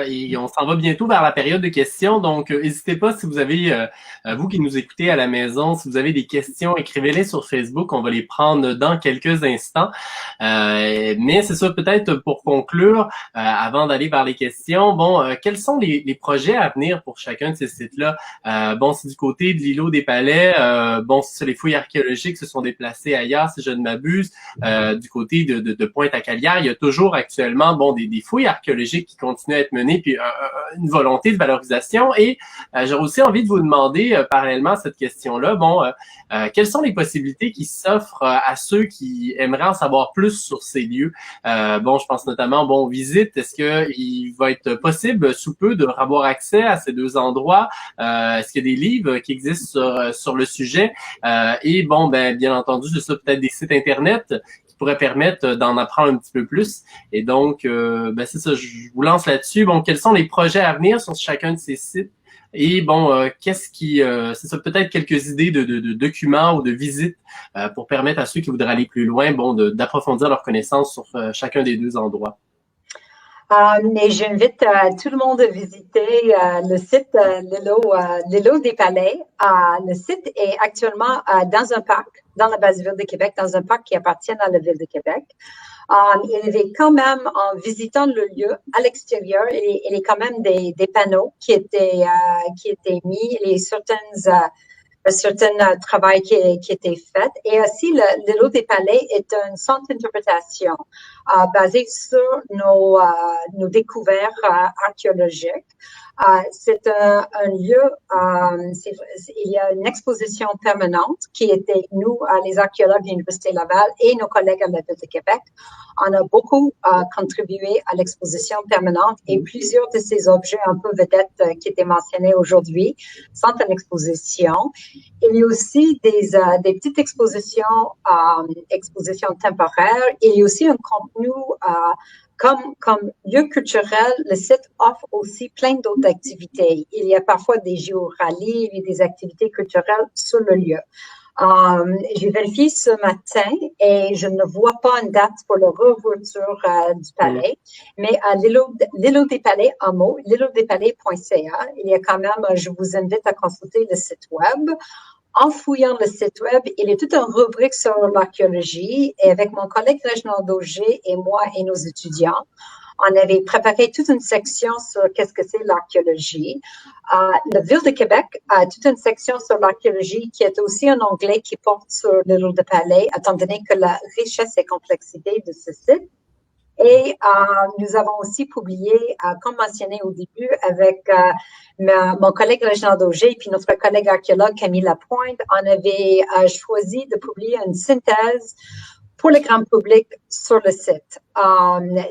Speaker 1: et on s'en va bientôt vers la période de questions. Donc, n'hésitez pas si vous avez, vous qui nous écoutez à la maison, si vous avez des questions, écrivez-les sur Facebook. On va les prendre dans quelques instants. Mais c'est ça, peut-être pour conclure, avant d'aller vers les questions, quels sont les projets à venir pour chacun de ces sites-là? C'est du côté de l'îlot des Palais. C'est ça, les fouilles archéologiques se sont déplacées ailleurs, si je ne m'abuse. Du côté de Pointe-à-Calière, il y a toujours actuellement des fouilles archéologiques qui continuent à être menées, puis une volonté de valorisation. Et j'aurais aussi envie de vous demander, parallèlement à cette question-là, quelles sont les possibilités qui s'offrent à ceux qui aimeraient en savoir plus sur ces lieux? Je pense notamment aux visites. Est-ce qu'il va être possible sous peu de avoir accès à ces deux endroits? Est-ce qu'il y a des livres qui existent sur le sujet? Bien entendu, c'est ça, peut-être des sites Internet pourrait permettre d'en apprendre un petit peu plus. Et donc, c'est ça, je vous lance là-dessus. Quels sont les projets à venir sur chacun de ces sites? Et c'est ça, peut-être quelques idées de documents ou de visites pour permettre à ceux qui voudraient aller plus loin, d'approfondir leurs connaissances sur chacun des deux endroits.
Speaker 3: Mais j'invite tout le monde à visiter le site l'îlot des Palais. Le site est actuellement dans un parc, dans la base ville de Québec, dans un parc qui appartient à la ville de Québec. Il est quand même, en visitant le lieu à l'extérieur, il est quand même des panneaux qui étaient mis, certains travail qui était fait. Et aussi, l'îlot des Palais est un centre d'interprétation basé sur nos découvertes archéologiques. C'est un lieu, il y a une exposition permanente qui était, nous, les archéologues de l'Université Laval et nos collègues à la Ville de Québec, on a beaucoup contribué à l'exposition permanente et plusieurs de ces objets un peu vedettes qui étaient mentionnés aujourd'hui sont en exposition. Il y a aussi des petites expositions temporaires. Il y a aussi un contenu comme lieu culturel, le site offre aussi plein d'autres activités. Il y a parfois des géorallies, il y a des activités culturelles sur le lieu. J'ai vérifié ce matin et je ne vois pas une date pour la réouverture du palais, mais à l'îlot des Palais en mot, l'îlotdespalais.ca, il y a quand même, je vous invite à consulter le site web. En fouillant le site web, il y a toute une rubrique sur l'archéologie et avec mon collègue Reginald Auger et moi et nos étudiants, on avait préparé toute une section sur qu'est-ce que c'est l'archéologie. La Ville de Québec a toute une section sur l'archéologie qui est aussi un onglet qui porte sur l'îlot des Palais, étant donné que la richesse et complexité de ce site. Et nous avons aussi publié, comme mentionné au début, avec mon collègue Reginald Auger puis notre collègue archéologue Camille Lapointe, on avait choisi de publier une synthèse pour le grand public sur le site.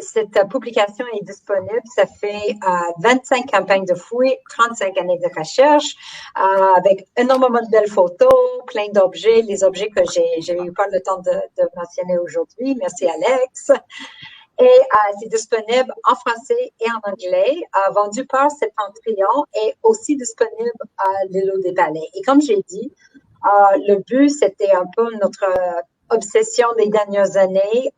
Speaker 3: Cette publication est disponible. Ça fait 25 campagnes de fouilles, 35 années de recherche, avec énormément de belles photos, plein d'objets, les objets que j'ai eu pas le temps de mentionner aujourd'hui. Merci, Alex. Et c'est disponible en français et en anglais, vendu par Septentrion et aussi disponible à l'île des Palais. Et comme j'ai dit, le but, c'était un peu notre obsession des dernières années.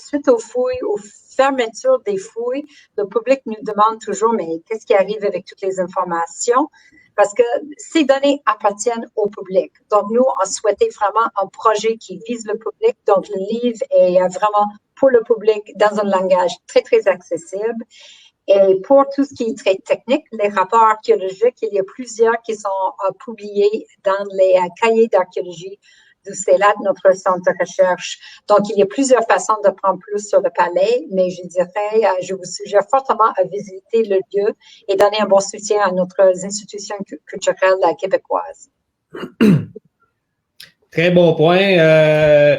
Speaker 3: Suite aux fouilles, aux fermetures des fouilles, le public nous demande toujours, mais qu'est-ce qui arrive avec toutes les informations? Parce que ces données appartiennent au public. Donc, nous, on souhaitait vraiment un projet qui vise le public. Donc, le livre est vraiment pour le public dans un langage très, très accessible. Et pour tout ce qui est très technique, les rapports archéologiques, il y a plusieurs qui sont publiés dans les cahiers d'archéologie du CELAT, notre centre de recherche. Donc, il y a plusieurs façons de prendre plus sur le palais, mais je dirais, je vous suggère fortement à visiter le lieu et donner un bon soutien à notre institution culturelle québécoise.
Speaker 2: Très bon point.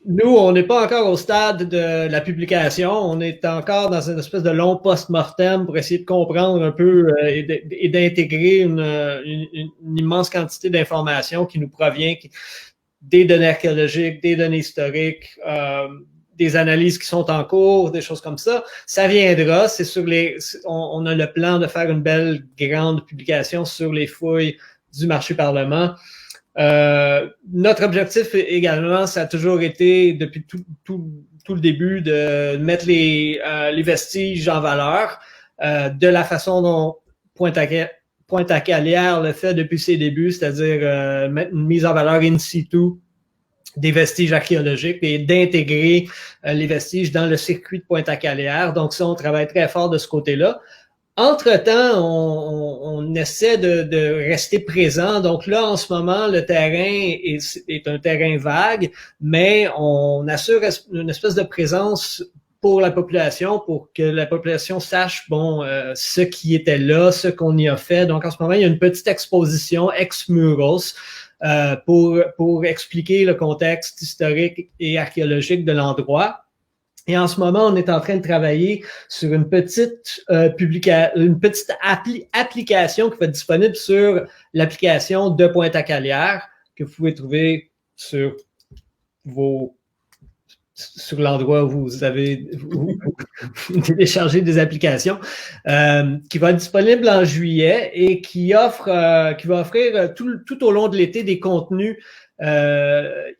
Speaker 2: Nous, on n'est pas encore au stade de la publication. On est encore dans une espèce de long post-mortem pour essayer de comprendre un peu et d'intégrer une immense quantité d'informations qui nous provient des données archéologiques, des données historiques, des analyses qui sont en cours, des choses comme ça. Ça viendra. C'est sur on a le plan de faire une belle grande publication sur les fouilles du Marché Parlement. Notre objectif également, ça a toujours été depuis tout le début de mettre les vestiges en valeur de la façon dont Pointe-à-Calière le fait depuis ses débuts, c'est-à-dire mettre une mise en valeur in situ des vestiges archéologiques et d'intégrer les vestiges dans le circuit de Pointe-à-Calière. Donc ça, on travaille très fort de ce côté-là. Entre-temps, on essaie de rester présent. Donc là, en ce moment, le terrain est un terrain vague, mais on assure une espèce de présence pour la population, pour que la population sache, ce qui était là, ce qu'on y a fait. Donc en ce moment, il y a une petite exposition ex-murals pour expliquer le contexte historique et archéologique de l'endroit. Et en ce moment, on est en train de travailler sur une petite application qui va être disponible sur l'application de Pointe-à-Calière que vous pouvez trouver sur l'endroit où vous avez téléchargé des applications, qui va être disponible en juillet et qui va offrir tout au long de l'été des contenus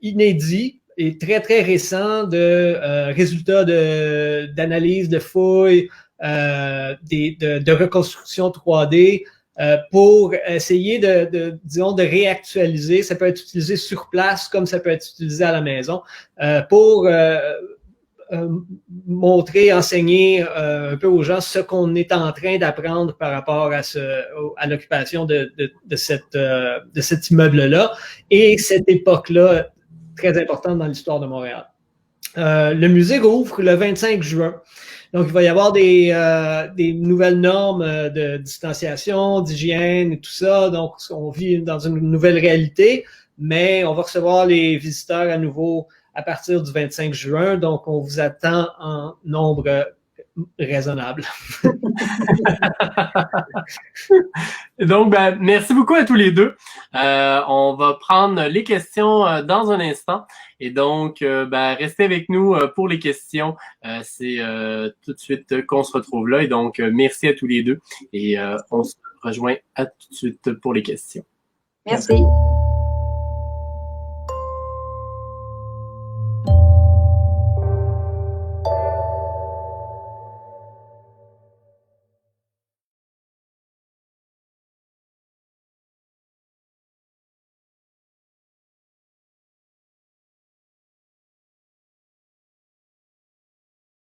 Speaker 2: inédits et très, très récents de résultats d'analyse, de fouilles, de reconstruction 3D pour essayer disons, de réactualiser. Ça peut être utilisé sur place comme ça peut être utilisé à la maison pour montrer, enseigner un peu aux gens ce qu'on est en train d'apprendre par rapport à l'occupation de cet immeuble-là et cette époque-là très importante dans l'histoire de Montréal. Le musée rouvre le 25 juin. Donc, il va y avoir des nouvelles normes de distanciation, d'hygiène et tout ça. Donc, on vit dans une nouvelle réalité, mais on va recevoir les visiteurs à nouveau à partir du 25 juin. Donc, on vous attend en nombre raisonnable.
Speaker 1: Donc, merci beaucoup à tous les deux. On va prendre les questions dans un instant. Et donc, restez avec nous pour les questions. C'est tout de suite qu'on se retrouve là. Et donc, merci à tous les deux. Et on se rejoint à tout de suite pour les questions.
Speaker 3: Merci.